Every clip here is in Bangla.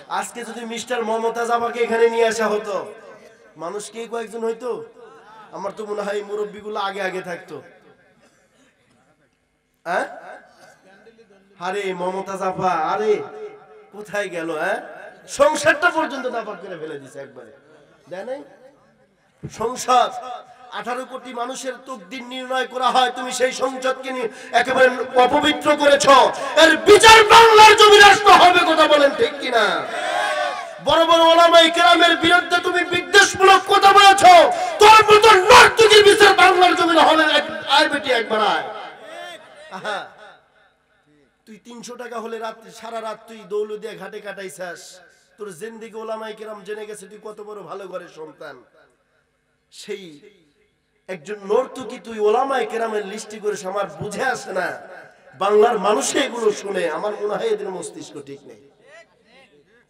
আজকে যদি মিস্টার মমতাজ আপাকে এখানে নিয়ে আসা হতো, মানুষ কে কয়েকজন হইতো? আমার তো মনে হয় মুরব্বীগুলো আগে আগে থাকতো। হ্যাঁ, আরে মমতাজ আপা আরে কোথায় গেল? হ্যাঁ, সংসারটা পর্যন্ত নাপাক করে ফেলে দিছে একবারে, দেয় নাই? সংসদ 18 কোটি মানুষের তকদির নির্ণয় করা হয়, তুমি সেই সংসদকে একেবারে অপবিত্র করেছো। এর বিচার বাংলার জমি রাষ্ট্র হবে, কথা বলেন ঠিক কিনা? বড় বড় ওলামায়ে কেরামের বিরুদ্ধে তুমি বিদ্বেষমূলক কথা বলেছো, তোর মতো নর্তকীর বিচার বাংলার জমিনে হবে। আয় বেটি একবার আয়। আহা, তুই 300 টাকা হলে রাত্রি সারা রাত তুই দৌলদিয়া ঘাটে কাটাইছাস, তোর জিন্দেগি ওলামায়ে কেরাম জেনে গেছে তুই কত বড় ভালো ঘরের সন্তান। সেই একজন নর্তকী তুই ওলামায়ে কেরামের লিস্টি করিস, আমার বুঝে আসে না। বাংলার মানুষ এগুলো শুনে আমার মনে হয় এদের মস্তিষ্ক ঠিক নেই,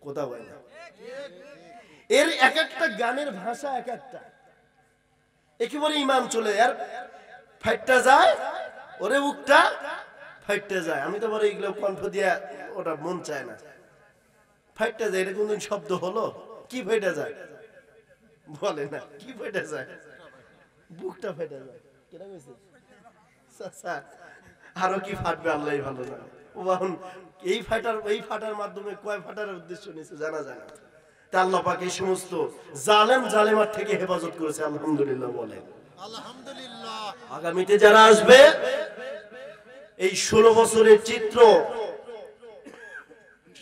কথা বলে না। এর এক একটা গানের ভাষা এক একটা, একেবারে ইমান চলে আর ফাইটটা যায়, ওরে মুখটা ফাইটটা যায়। আমি তো বলে এগুলো কণ্ঠ দিয়া ওটা মন চায় না, ফাইটটা যায়। এটা কোনদিন শব্দ হলো? কি ফাইটা যায় বলে না, কি ফাইটা যায়? বুকটা ফেটে যায়। কেন কইছে আরো কি ফাটবে আল্লাহ ভালো জানে। এই ফাটার মাধ্যমে কয় ফাটার উদ্দেশ্য নিয়েছে জানা যায় না। তা আল্লাহ পাক এই সমস্ত জালেম জালেমার থেকে হেফাজত করেছে, আলহামদুলিল্লাহ বলেন আলহামদুলিল্লাহ। আগামীতে যারা আসবে, এই 16 বছরের চিত্র,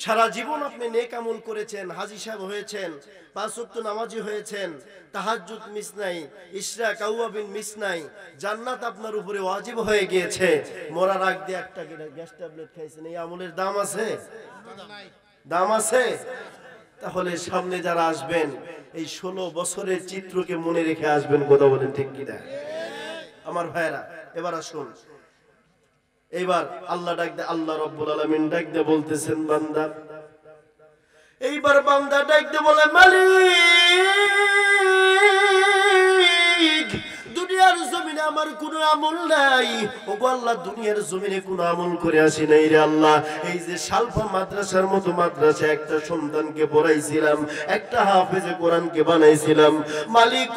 সারা জীবন আপনি নেক আমল করেছেন, হাজী সাহেব হয়েছেন, 5 ওয়াক্ত নামাজি হয়েছেন, তাহাজ্জুদ মিস নাই, ইশরাক আওয়াবিন মিস নাই, জান্নাত আপনার উপরে ওয়াজিব হয়ে গিয়েছে। মরার আগ দিয়ে একটা গ্যাস ট্যাবলেট খাইছেন, এই আমলের দাম আছে? দাম আছে? তাহলে সামনে যারা আসবেন এই 16 বছরের চিত্রকে মনে রেখে আসবেন, কথা বলেন ঠিক কিনা? আমার ভাইরা এবার আসুন, এইবার আল্লাহ ডাক দে, আল্লাহ রাব্বুল আলামিন ডাক দে বলতেছেন বান্দা, এইবার বান্দা ডাক দে বলে মালিক দুনিয়ার জমিনে আমার কোনো আমল নাই। ওগো আল্লাহ, দুনিয়ার জমিনে কোনো আমল করে আসি নাই রে আল্লাহ। এই যে সালফা মাদ্রাসার মতো মাদ্রাসা একটা সন্তানকে পড়াইছিলাম, একটা হাফেজে কোরআনকে বানাইছিলাম। মালিক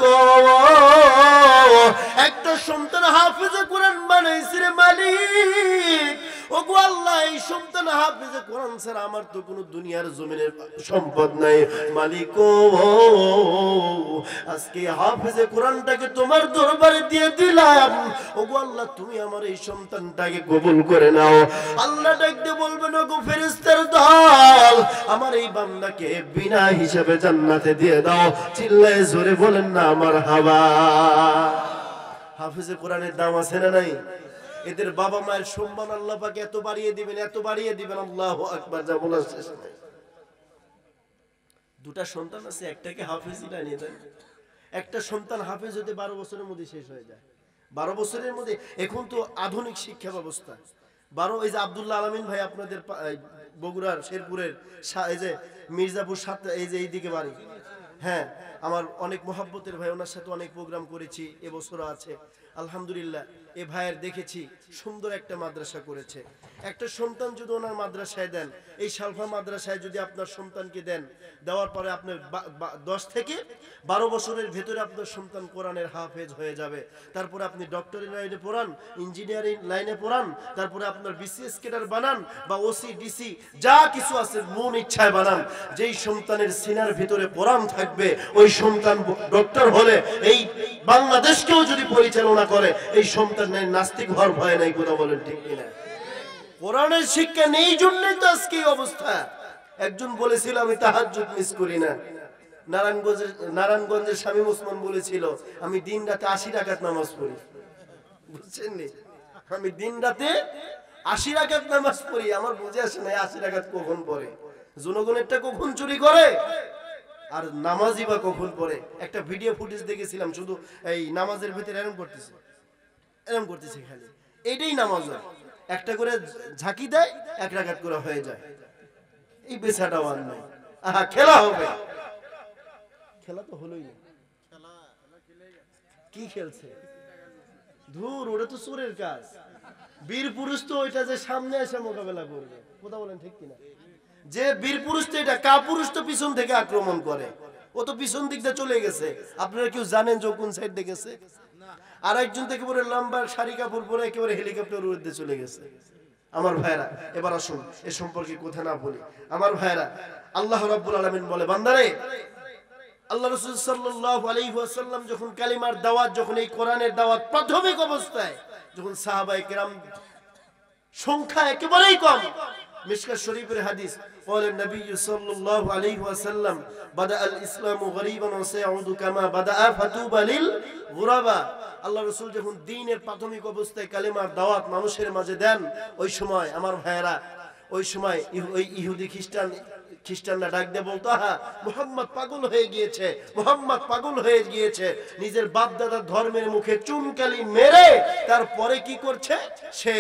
একটা সন্তান হাফেজে কোরআন বানাইছি রে মালিক। ওগো আল্লাহ, এই সন্তান হাফেজে কোরআন ছাড়া আমার তো কোনো দুনিয়ার জমিনের সম্পদ নাই। মালিক আজকে হাফেজে কোরআনটাকে তোমার দরবারে দিয়ে দিলাম। ওগো আল্লাহ, তুমি আমার এই সন্তানটাকে কবুল করে নাও। আল্লাহ ডাকতে বলবেন, ওগো ফেরেশতার দল, আমার এই বান্দাকে বিনা হিসাবে জান্নাতে দিয়ে দাও। চিল্লায়ে জোরে বলেন না মারহাবা। হাফেজে কোরআনের দাম আছে না নাই? এদের বাবা মায়ের সম্মান আল্লাহ পাক এত বাড়িয়ে দিবেন, এত বাড়িয়ে দিবেন, আল্লাহু আকবার, যা বলার শেষ নাই। দুটা সন্তান আছে, একটাকে হাফেজি বানিয়ে দেন। একটা সন্তান হাফেজ হতে 12 বছরের মধ্যে শেষ হয়ে যায়। 12 বছরের মধ্যে, এখন তো আধুনিক শিক্ষা ব্যবস্থা। 12, এই যে আব্দুল্লাহ আলামিন ভাই আপনাদের বগুড়ার শেরপুরের, এই যে মির্জাপুর 7, এই যে এইদিকে বাড়ি, হ্যাঁ, আমার অনেক মহাব্বতের ভাই, ওনার সাথে অনেক প্রোগ্রাম করেছি, এবছরও আছে আলহামদুলিল্লাহ। এ ভাইয়ের দেখেছি সুন্দর একটা মাদ্রাসা করেছে। একটা সন্তান যদি ওনার মাদ্রাসায় দেন, এই সালফা মাদ্রাসায় যদি আপনার সন্তানকে দেন, দেওয়ার পরে আপনি 10 থেকে 12 বছরের ভেতরে আপনার সন্তান কোরআনের হাফেজ হয়ে যাবে। তারপরে আপনি ডক্টরি লাইনে পড়ান, ইঞ্জিনিয়ারিং লাইনে পড়ান, তারপরে আপনার বিসিএস ক্যাডার বানান বা ওসি ডিসি যা কিছু আছে মন ইচ্ছায় বানান। যেই সন্তানের সিনার ভিতরে কোরআন থাকবে, ওই সন্তান ডক্টর হলে এই বাংলাদেশকেও যদি পরিচালনা করে, এই সন্তানের নাস্তিক হওয়ার ভয় নাই, কথা বলেন ঠিক কিনা? কোরআনের শিক্ষা নেই জন্যই তো আজকে এই অবস্থা। একজন বলেছিল আমি তাহাজ্জুদ মিস করি না, নারায়ণগঞ্জের শামীম ওসমান বলেছিল আমি দিন রাতে 80 রাকাত নামাজ পড়ি। বুঝছেন নি? আমি দিন রাতে 80 রাকাত নামাজ পড়ি। আমার বুঝে আসে না 80 রাকাত কখন পড়ে, জনগণেরটা কখন চুরি করে আর নামাজই বা কখন পড়ে। একটা ভিডিও ফুটেজ দেখেছিলাম, শুধু এই নামাজের ভিতরে এরকম করতেছে খালি, এইটাই নামাজ হয়। একটা করে ঝাঁকি দেয়, 1 রাকাত করে হয়ে যায়। এই বেচাটা ওয়ান নাই। আহা, খেলা হবে, খেলা তো হলোই না। কি খেলছে ধুর, ওটা তো চোরের কাজ। বীর পুরুষ তো ওইটা যে সামনে এসে মোকাবেলা করবে, কথা বলেন ঠিক কিনা? যে বীর পুরুষ তো এটা, কাপুরুষ তো পিছন থেকে আক্রমণ করে, ও তো পিছন দিক দিয়ে চলে গেছে। আপনারা কেউ জানেন যে কোন সাইড দিয়ে গেছে? আর একজন থেকে পরে লম্বা শাড়ি কাপড় পরে একেবারে হেলিকপ্টার উড়ে চলে গেছে। আমার ভাইরা এবার আসুন এ সম্পর্কে কথা না বলি। আমার ভাইরা, আল্লাহ রাব্বুল আলামিন বলে, বান্দারে, আল্লাহ রাসূল সাল্লাল্লাহু আলাইহি ওয়াসাল্লাম যখন কালিমার দাওয়াত, যখন এই কোরআনের দাওয়াত প্রাথমিক অবস্থায়, যখন সাহাবায়ে কেরাম সংখ্যা একেবারেই কম, মিশকাত শরীফের হাদিস, বলেন নবী সাল্লাল্লাহু আলাইহি ওয়াসাল্লাম, বাদা আল ইসলামু গরীবান ওয়া সায়াউদু কামা বাদা ফাতুবা লিল গুরাবা। আল্লাহ রাসূল যখন দ্বীনের প্রাথমিক অবস্থায় কালিমার দাওয়াত মানুষের মাঝে দেন, ওই সময় আমার ভাইয়েরা, ওই সময় ওই ইহুদি খ্রিস্টানরা ডাক দিয়ে বলতো, আহা, মুহাম্মদ পাগল হয়ে গিয়েছে, মুহাম্মদ পাগল হয়ে গিয়েছে। নিজের বাপ দাদার ধর্মের মুখে চুনকালি মেরে তারপরে কি করছে, সে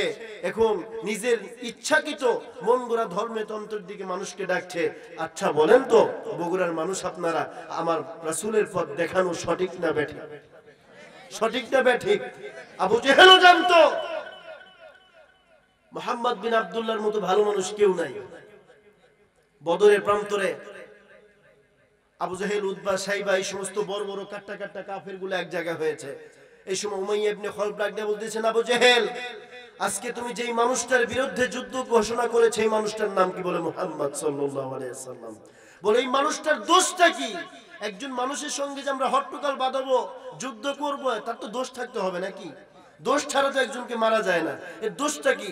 এখন নিজের ইচ্ছাকৃত মন গড়া ধর্মতন্ত্রের দিকে মানুষকে ডাকছে। আচ্ছা বলেন তো বগুড়ার মানুষ আপনারা, আমার রাসূলের পথ দেখানো সঠিক না বেঠিক? সঠিক না বেঠিক? আবু জেহেলও জানতো মুহাম্মদ বিন আব্দুল্লাহর মতো ভালো মানুষ কেউ নাই। বদরের প্রান্তরে আবু জাহেল, উতবা, সাইবা, এই সমস্ত বড় বড় কাট্টা কাট্টা কাফেরগুলো এক জায়গায় হয়েছে। এই সময় উমাইয়া ইবনে খলব ডাক দিয়ে বলতেছেন, আবু জাহেল, আজকে তুমি যেই মানুষটার বিরুদ্ধে যুদ্ধ ঘোষণা করেছে, এই মানুষটার নাম কি? বলে মুহাম্মদ সাল্লাল্লাহু আলাইহি ওয়াসাল্লাম। বলে এই মানুষটার দোষটা কি? একজন মানুষের সঙ্গে যে আমরা হট্টগোল বাঁধাবো, যুদ্ধ করব, তার তো দোষ থাকতে হবে নাকি? দোষ ছাড়া তো একজনকে মারা যায় না। এর দোষটা কি?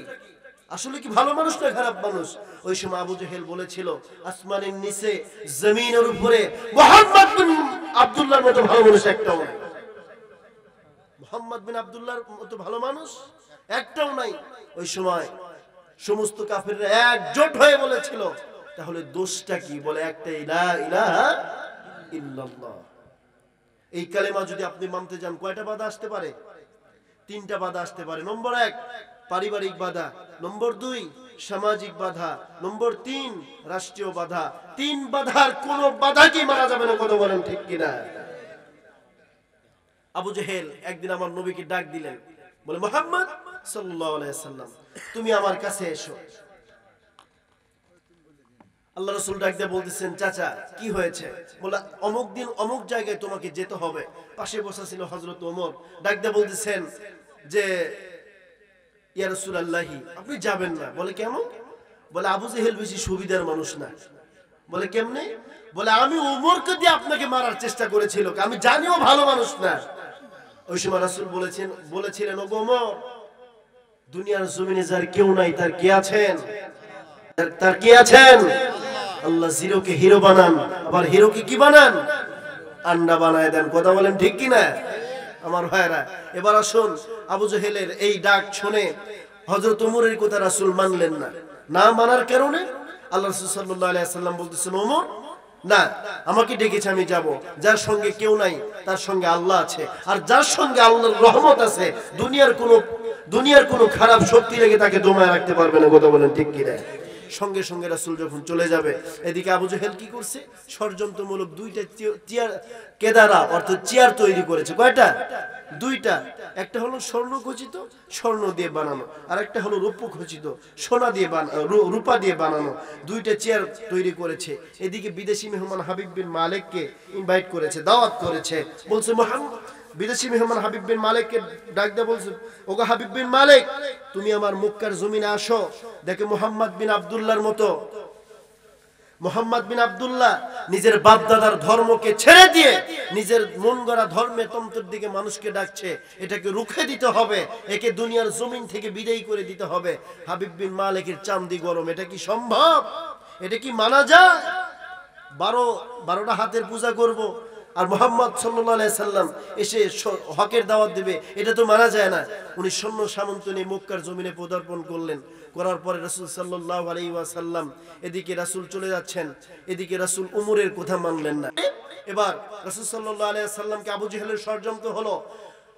আসলে কি ভালো মানুষ না খারাপ মানুষ? ওই সময় আবু জেহেল বলেছিল, আসমানের নিচে জমিনের উপরে মুহাম্মদ বিন আব্দুল্লাহর মতো ভালো মানুষ একটাও নাই। মুহাম্মদ বিন আব্দুল্লাহর মতো ভালো মানুষ একটাও নাই। ওই সময় সমস্ত কাফেররা একজোট হয়ে বলেছিল, তাহলে দোষটা কি? বলে একটাই, লা ইলাহা ইল্লাল্লাহ। এই কালেমা যদি আপনি মানতে যান, কয়টা বাধা আসতে পারে? 3টা বাধা আসতে পারে। নম্বর 1 পারিবারিক বাধা, নম্বর 2 সামাজিক বাধা, নম্বর 3 রাষ্ট্রীয় বাধা। 3 বাধার কোন বাধা কি মারা যাবে না? কথা বলেন ঠিক কিনা? আবু জেহেল একদিন আমার নবীকে ডাক দিলেন, বলে, মুহাম্মদ সাল্লাল্লাহু আলাইহি ওয়াসাল্লাম, তুমি আমার কাছে এসো। আল্লাহ রাসূল ডাক দিয়ে বলতেছেন, চাচা কি হয়েছে? বলে, অমুক দিন অমুক জায়গায় তোমাকে যেতে হবে। পাশে বসা ছিল হযরত ওমর। ডাক দিয়ে বলতেছেন যে, ইয়া রাসূলুল্লাহ, আপনি যাবেন না। বলে, কেমন? বলে, আবু জেহেল বেশি সুবিধার মানুষ না। বলে, কেমনে? বলে, আমি ওমরকে দিয়ে আপনাকে মারার চেষ্টা করেছিল, আমি জানিও ভালো মানুষ না। ওই সময় রাসূল বলেছিলেন, ও ওমর, দুনিয়ার জমিনে যার কেউ নাই, তার কে আছেন? তার কে আছেন? আল্লাহ জিরোকে হিরো বানান, আবার হিরোকে কি বানান? আন্ডা বানায় দেন। কথা বলেন ঠিক কিনা? আমার ভাইরা, এবার আসুন, আবু জেহেলের এই ডাক শুনে হযরত ওমরের কথা রাসূল মানলেন না। না মানার কারণে আল্লাহ রাসূল সাল্লাল্লাহু আলাইহি ওয়াসাল্লাম বলতেছেন, ওমর না, আমাকে ডেকেছে, আমি যাব। যার সঙ্গে কেউ নাই, তার সঙ্গে আল্লাহ আছে। আর যার সঙ্গে আল্লাহর রহমত আছে, দুনিয়ার কোনো খারাপ শক্তি লেগে তাকে দমায় রাখতে পারবে না। কথা বলেন ঠিক কিনা? সঙ্গে সঙ্গে রাসূল যখন চলে যাবে, এদিকে আবু জেহেল কি করছে? ষড়যন্ত্রমূলক 2টা চেয়ার, কেদারা অর্থাৎ চেয়ার তৈরি করেছে। কয়টা? 2টা। একটা হলো স্বর্ণ খচিত, স্বর্ণ দিয়ে বানানো, আর একটা হলো রূপ খচিত, সোনা দিয়ে রূপা দিয়ে বানানো। 2টা চেয়ার তৈরি করেছে। এদিকে বিদেশি মেহমান হাবিব বিন মালিককে ইনভাইট করেছে, দাওয়াত করেছে। বলছে, মুহাম্মদ, বিদেশি মেহমান হাবিব বিন মালিককে ডাক দিয়ে বলছে, ওগো হাবিব বিন মালিক, তুমি আমার মক্কার জমিনে আসো। দেখে মুহাম্মদ বিন আব্দুল্লাহর মতো, মুহাম্মদ বিন আব্দুল্লাহ নিজের বাপ দাদার ধর্মকে ছেড়ে দিয়ে নিজের মন গড়া ধর্মের তন্ত্রের দিকে মানুষকে ডাকছে। এটাকে রুখে দিতে হবে, একে দুনিয়ার জমিন থেকে বিদায় করে দিতে হবে। হাবিব বিন মালিকের চান্দি গরম। এটা কি সম্ভব? এটা কি মানা যায়? 12টা হাতের পূজা করব, আর মুহাম্মদ সাল্লাল্লাহু আলাইহি সাল্লাম এসে হকের দাওয়াত দিবে, এটা তো মানা যায় না। উনি সৈন্য সামন্ত নিয়ে মক্কার জমিনে পদার্পণ করলেন। করার পরে রাসূল সাল্লাল্লাহু আলাইহি ওয়াসাল্লাম, এদিকে রাসূল চলে যাচ্ছেন, এদিকে রাসূল উমরের কথা মানলেন না। এবার রাসূল সাল্লাল্লাহু আলাইহি ওয়াসাল্লামকে আবু জেহেলের ষড়যন্ত্র হলো,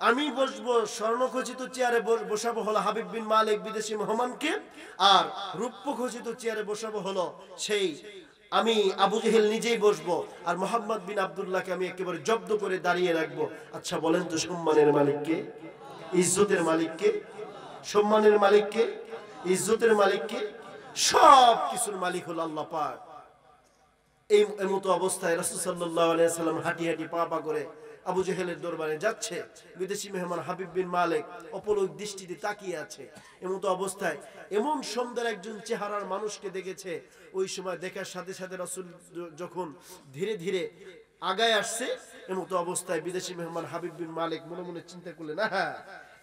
আমি বসবো স্বর্ণখচিত চেয়ারে, বসাবো হলো হাবিব বিন মালিক বিদেশি মেহমানকে, আর রূপখচিত চেয়ারে বসাবো হলো সেই আমি আবু জেহেল নিজেই বসবো, আর মুহাম্মদ বিন আব্দুল্লাহকে আমি একেবারে জব্দ করে দাঁড়িয়ে রাখবো। আচ্ছা বলেন তো, সম্মানের মালিককে, ইজ্জতের মালিককে, সম্মানের মালিককে, ইজ্জতের মালিককে, সব কিছুর মালিক হলো আল্লাহ পাক। এই মতো অবস্থায় রাসূল সাল্লাল্লাহু আলাইহি ওয়াসাল্লাম হাঁটি হাঁটি পা পা করে আবু জেহেলের দরবারে যাচ্ছে। বিদেশি মেহমান হাবিব বিন মালিক অপলক দৃষ্টিতে তাকিয়ে আছে। এমতো অবস্থায় এমন সুন্দর একজন চেহারার মানুষকে দেখেছে। ওই সময় দেখার সাথে সাথে রাসূল যখন ধীরে ধীরে আগায় আসছে, এমতো অবস্থায় বিদেশি মেহমান হাবিব বিন মালিক মনে মনে চিন্তা করলেন, না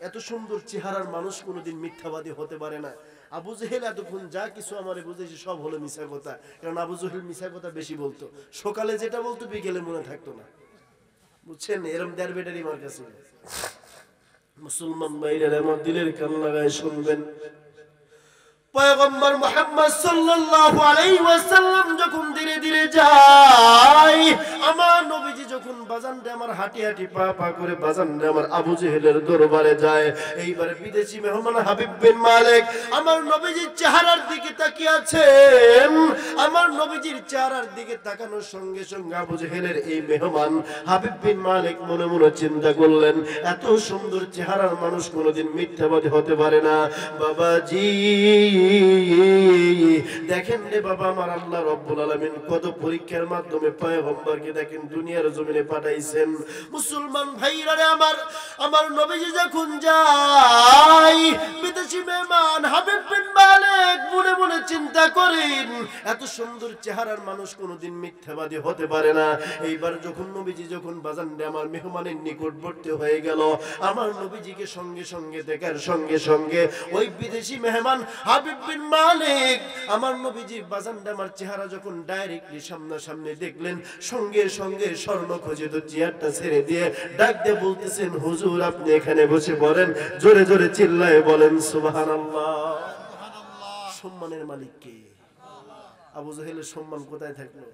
এত সুন্দর চেহারার মানুষ কোনোদিন মিথ্যাবাদী হতে পারে না। আবু জেহেল এতক্ষণ যা কিছু আমারে বুঝেছে সব হলো মিছা কথা। কারণ আবু জেহেল মিছা কথা বেশি বলতো, সকালে যেটা বলতো বিকেলে মনে থাকতো না, বুঝছেন? এরম দেড় বেটারি মার কাছে। মুসলমান ভাইরা আমার দিলের কান লাগায় শুনবেন, পয়গম্বর মুহাম্মদ সাল্লাল্লাহু আলাইহি ওয়াসাল্লাম যখন ধীরে ধীরে যায়, আমার নবীজি যখন বাজানরে আমার হাঁটি হাঁটি পা পা করে বাজানরে আমার আবু জেহেলের দরবারে যায়, এইবারে বিদেশি মেহমান হাবিব বিন মালিক আমার নবীজির চেহারার দিকে তাকিয়ে আছেন। আমার নবীজির চেহারার দিকে তাকানোর সঙ্গে সঙ্গে আবু জেহেলের এই মেহমান হাবিব বিন মালিক মনে মনে চিন্তা করলেন, এত সুন্দর চেহারার মানুষ কোনোদিন মিথ্যাবাদী হতে পারে না। বাবাজি দেখেন রে বাবা, আমার আল্লাহ রাব্বুল আলামিন কত পরীক্ষার মাধ্যমে পয়গম্বরকে দেখেন দুনিয়ার জমিনে পাঠাইছেন। মুসলমান ভাইরা রে আমার নবীজি যখন যায়, বিদেশি মেহমান হাবিব বিন মালিক মনে মনে চিন্তা করেন, এত সুন্দর চেহারার মানুষ কোনোদিন মিথ্যাবাদী হতে পারে না। এইবার যখন নবীজি যখন বাজান রে আমার মেহমানের নিকটবর্তী হয়ে গেল, আমার নবীজিকে সঙ্গে সঙ্গে দেখার সঙ্গে সঙ্গে ওই বিদেশি মেহমান হাবিব বিন মালিক আমার নবীজির বাজানটা আমার চেহারা যখন ডাইরেক্টলি সামনাসামনি দেখলেন, সঙ্গে সঙ্গে স্বর্ণ খচিত চেয়ারটা ছেড়ে দিয়ে ডাক দিয়ে বলতেছেন, হুজুর আপনি এখানে বসে পড়েন। জোরে জোরে চিল্লায়ে বলেন সুবহানাল্লাহ। সম্মানের মালিক কে? আবু জেহেলের সম্মান কোথায় থাকলো?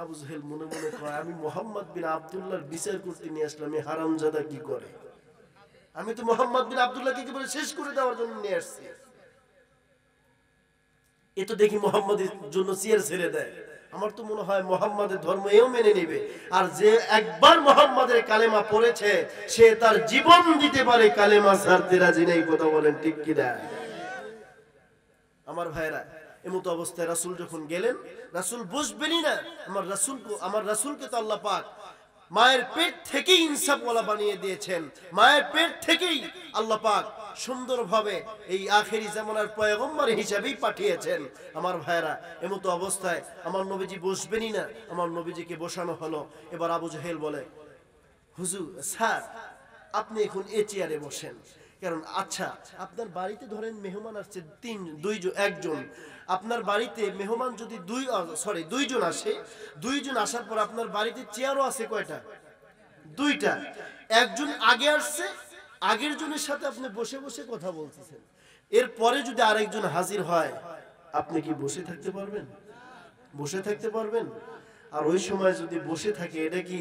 আবু জেহেল মনে মনে কয়, আমি মুহাম্মদ বিন আব্দুল্লাহর বিচার করতে নিয়ে আসলাম, এই হারামজাদা কি করে? আমি তো মুহাম্মদ বিন আব্দুল্লাহকে কি বলে শেষ করে দেওয়ার জন্য নিয়ে আসছি। এ তো দেখি মুহাম্মাদের জন্য চেয়ার ছেড়ে দেয়। আমার তো মনে হয় মুহাম্মাদের ধর্ম এও মেনে নেবে। আর যে একবার মুহাম্মাদের কালেমা পড়েছে সে তার জীবন দিতে পারে কালেমা ছাড়তে রাজি নেই। কথা বলেন ঠিক কি না? আমার ভাইরা, এমতো অবস্থায় রাসূল যখন গেলেন, রাসূল বসবেনই না। আমার রাসূলকে তো আল্লাহ পাক মায়ের পেট থেকেই ইনসাফওয়ালা বানিয়ে দিয়েছেন। মায়ের পেট থেকেই আল্লাহ পাক সুন্দরভাবে এই আখেরি জামানার পয়গম্বর হিসেবেই পাঠিয়েছেন। আমার ভাইরা, এমতো অবস্থায় আমার নবীজি বসবেনই না। আমার নবীজিকে বসানো হলো। এবার আবু জেহেল বলে, হুজুর স্যার আপনি এখন এই চেয়ারে বসেন। কারণ আচ্ছা, আপনার বাড়িতে ধরেন মেহমান আসছে একজন, আপনার বাড়িতে মেহমান যদি দুইজন আসে, দুইজন আসার পর আপনার বাড়িতে চেয়ারও আছে কয়টা? দুইটা। একজন আগে আসছে, আগের জনের সাথে আপনি বসে বসে কথা বলতেছেন। এরপরে যদি আরেকজন হাজির হয়, আপনি কি বসে থাকতে পারবেন? বসে থাকতে পারবেন? আর ওই সময় যদি বসে থাকে, এটা কি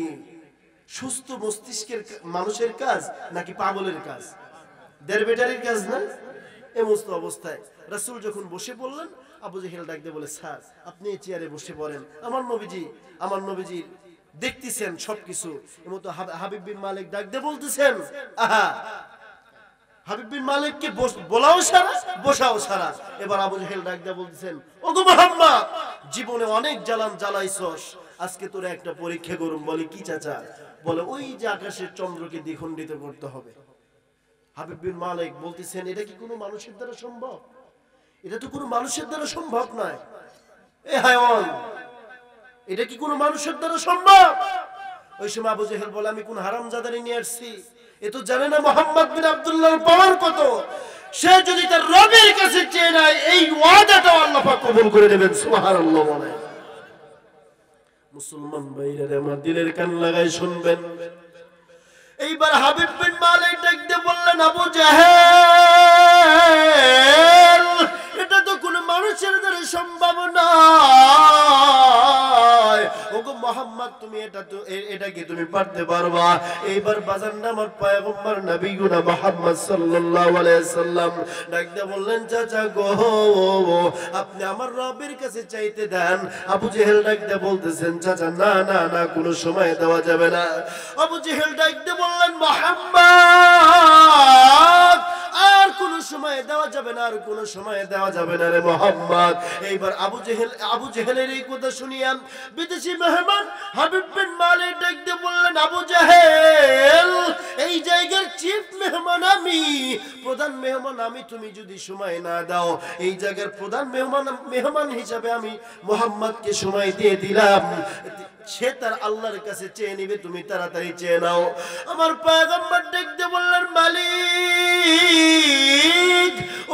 সুস্থ মস্তিষ্কের মানুষের কাজ নাকি পাগলের কাজ? দেড় বেটারির কাজ না? এমস্ত অবস্থায় রাসূল যখন বসে পড়লেন, আবু জেহেল ডাক দিয়ে বলে, স্যার আপনি এই চেয়ারে বসে পড়েন। আমার নবীজি দেখতেছেন সবকিছু। এমতো হাবিব বিন মালিক ডাক দিয়ে বলতেছেন, আহা হাবিব বিন মালিককে বলাও সারা, বসাও সারা। এবার আবু জেহেল ডাক দিয়ে বলতেছেন, ওগো মুহাম্মদ, জীবনে অনেক জ্বালান জ্বালাইছস, আজকে তোরে একটা পরীক্ষা করুম। বলে কি চাচা? বলে ওই যে আকাশের চন্দ্রকে দ্বিখণ্ডিত করতে হবে। হাবিব বিন মালিক বলতেছেন, এটা কি কোনো মানুষের দ্বারা সম্ভব? এটা তো কোনো মানুষের দ্বারা সম্ভব নয়। এ হায়ওয়ান, এটা কি কোনো মানুষের দ্বারা সম্ভব? ওই সময় আবু জেহেল বলে, আমি কোন হারামজাদারে নিয়ে আসছি? এ তো জানে না মুহাম্মদ বিন আব্দুল্লাহর পাওয়ার কত। সে যদি তার রবের কাছে চেয়ে নেয়, এই ওয়াদাটা আল্লাহ পাক কবুল করে নেবেন। সুবহানাল্লাহ বলে। মুসলমান ভাইরা আমার দিলের কান লাগায় শুনবেন। এইবার হাবিব বিন মালিক ডাকতে বললেন, আবু জেহেল, এটা তো কোনো মানুষের দ্বারা সম্ভব নয়। ওগো মুহাম্মদ, তুমি এটা কি তুমি পারতে পারবা? এইবার বাজানটা আমার পয়গম্বর নবীগুনা মুহাম্মদ সাল্লাল্লাহু আলাইহি সাল্লাম ডাকতে বললেন, চাচা গো, আপনি আমার রবের কাছে চাইতে দেন। আবু জেহেল ডাকতে বলতেছেন, চাচা না না না, কোনো সময় দেওয়া যাবে না। আবু জেহেল ডাকতে বললেন, মুহাম্মদ আর কোন সময় সময় দেওয়া যাবে না, আর কোন সময় দেওয়া যাবে না রে মুহাম্মদ। এইবার আবু জেহেলের এই কথা শুনিয়া বিদেশি মেহমান হাবিব বিন মালিক দেখতে বললেন, আবু জেহেল, এই জায়গার চিফ মেহমান আমি, প্রধান মেহমান আমি, তুমি যদি সময় না দাও, এই জায়গার প্রধান মেহমান হিসাবে আমি মুহাম্মদকে সময় দিয়ে দিলাম, সে তার আল্লাহর কাছে চেয়ে নিবে, তুমি তাড়াতাড়ি চেয়ে নাও। আমার পয়গম্বর দেখতে বললেন, মালিক,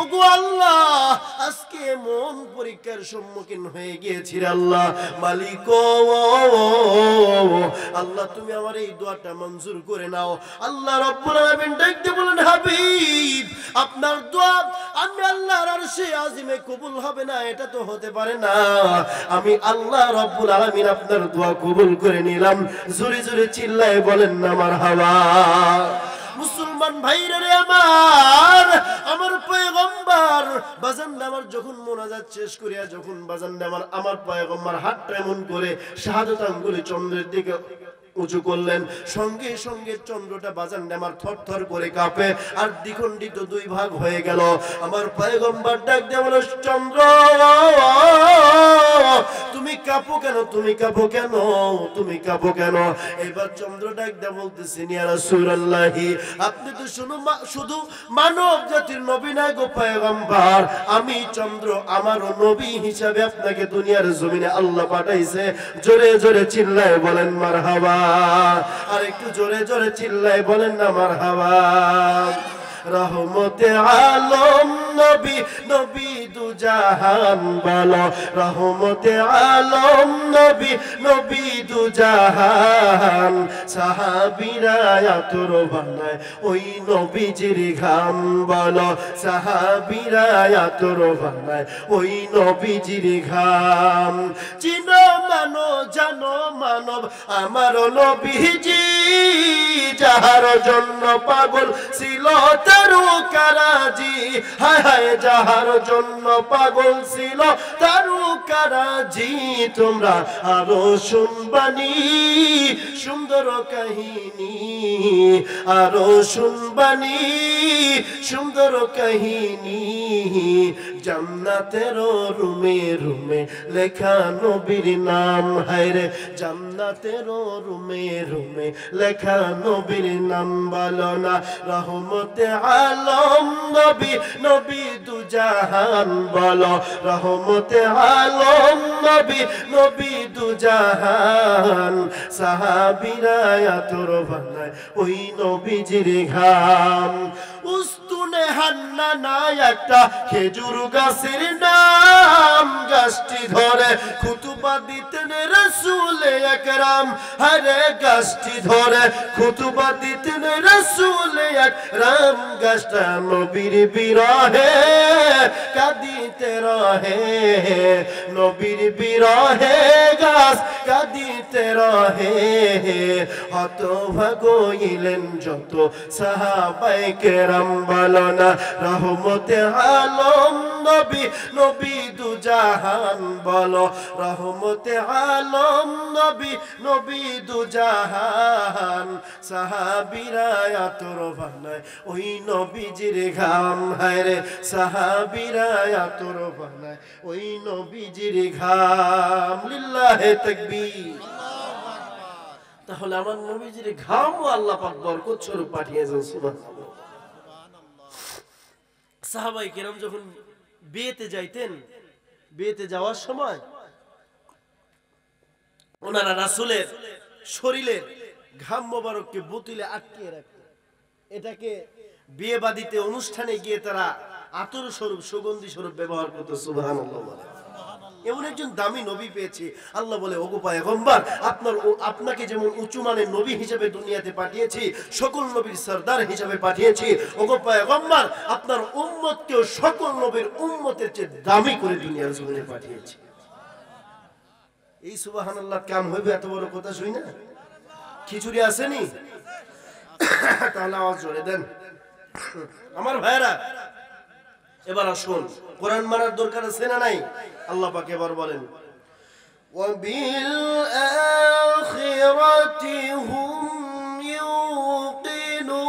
ওগো আল্লাহ, আজকে মন পরীক্ষার সম্মুখীন হয়ে গিয়েছি রে আল্লাহ। মালিক ও আল্লাহ, তুমি আমার এই দোয়াটা মঞ্জুর করে নাও। আল্লাহ রাব্বুল আলামিন দেখতে বলেন, হাবিব, আপনার দোয়া আমি আল্লাহর আরশে আজিমে কবুল হবে না, এটা তো হতে পারে না। আমি আল্লাহ রাব্বুল আলামিন আপনার দোয়া কবুল করে নিলাম। জোরে জোরে চিল্লায় বলেন না মারহাবা। মুসলমান ভাইরা রে আমার পয়গম্বর বাজানটা আমার যখন মোনাজাত শেষ করিয়া, যখন বাজানটা আমার পয়গম্বর হাতটা এমন করে শাহাদাত আঙ্গুলে চন্দ্রের দিকে উঁচু করলেন, সঙ্গে সঙ্গে চন্দ্রটা বাজানটা আমার থরথর করে কাঁপে আর দ্বিখণ্ডিত দুই ভাগ হয়ে গেল। আমার পয়গম্বর ডাক দিয়ে বলে, চন্দ্র, তুমি কাঁপো কেন, তুমি কাঁপো কেন, তুমি কাঁপো কেন? এবার চন্দ্র ডাক দিয়ে বলতেছে, ইয়া রাসূলুল্লাহি, আপনি তো শুধু মানব জাতির নবী না গো পয়গম্বর, আমি চন্দ্র আমারও নবী হিসাবে আপনাকে দুনিয়ার জমিনে আল্লাহ পাঠাইছে। জোরে জোরে চিল্লায় বলেন মারহাবা। আর একটু জোরে জোরে চিল্লায় বলেন না মারহাবা। রহমতে আলম নবী, নবী দু জাহান বলো, রহমতে আলম নবী, নবী দু জাহান। সাহাবীরা আতর বানায় ওই নবীজির ঘাম বলো, সাহাবীরা আতর বানায় ওই নবীজির ঘাম। চিনো মানো জানো মানব আমার নবীজি, যাহার জন্য পাগল ছিল তারকারাজি, হায় হায়, যাহার জন্য পাগল ছিল তারকারাজি। তোমরা আরো শুনবানি সুন্দর কাহিনী, আরো শুনবানি সুন্দর কাহিনী। জান্নাতের রুমে রুমে লেখা নবীর নাম, হায় রে, জান্নাতের রুমে রুমে লেখা নবীর নাম বলো না। রহমতে আলম নবী, নবী দু জাহান বলো, রহমতে আলম নবী, নবী দু জাহান। সাহাবীরা আতর বানায় ওই নবীজির ঘাম। উস্তুনে হান্নানা একটা খেজুর গাছের নাম, গাছটি ধরে খুতুবা দিতেন রাসূল আকরাম, আরে গাছটি ধরে খুতুবা দিতেন রাসূল আকরাম। গাছটা নবীর বিরহে কাঁদিতে রহে, নবীর বিরহে গাছ কাঁদিতে রহে। হতভাগ হইলেন যত সাহাবায়ে কেরাম বলো না। রহমতে আলম নবী, নবী দু জাহান বলো, রহমতে আলম নবী, নবী দু জাহান। সাহাবীরা আতর বানায় ওই নবীজির ঘাম, হায় রে, সাহাবীরা আতর বানায় ওই নবীজির ঘাম। লিল্লাহে তাকবীর। তাহলে আমার নবীজির ঘামও আল্লাহ পাক বরকত স্বরূপ পাঠিয়েছেন। সুবহানাল্লাহ। সাহাবায়ে কেরাম যখন বিয়েতে যাইতেন, বিয়েতে যাওয়ার সময় ওনারা রাসূলের শরীরের ঘাম মোবারককে বোতলে আটকিয়ে রাখতেন। এটাকে বিয়ে বাদিতে অনুষ্ঠানে গিয়ে তারা আতর স্বরূপ, সুগন্ধি স্বরূপ ব্যবহার করত। সুবহানাল্লাহ। এমন একজন দামি নবী পেয়েছি। আল্লাহ বলে, ওগো পয়গম্বর, আপনাকে যেমন উঁচু মানের নবী হিসেবে দুনিয়াতে পাঠিয়েছি, সকল নবীর সরদার হিসেবে পাঠিয়েছি, ওগো পয়গম্বর, আপনার উম্মতকেও সকল নবীর উম্মতের চেয়ে দামি করে দুনিয়ার জমিনে পাঠিয়েছি। এই সুবহানাল্লাহ কাম হইবে এত বড় কথা শুই না? খিচুড়ি আসেনি? তাহলে আওয়াজ জোরে দেন। আমার ভাইরা, এবার আসুন, কোরআন মানার দরকার আছে না নাই? আল্লাহ পাক এবার বলেন, ওয়াবিল আখিরাতি হুম ইউকিনুন।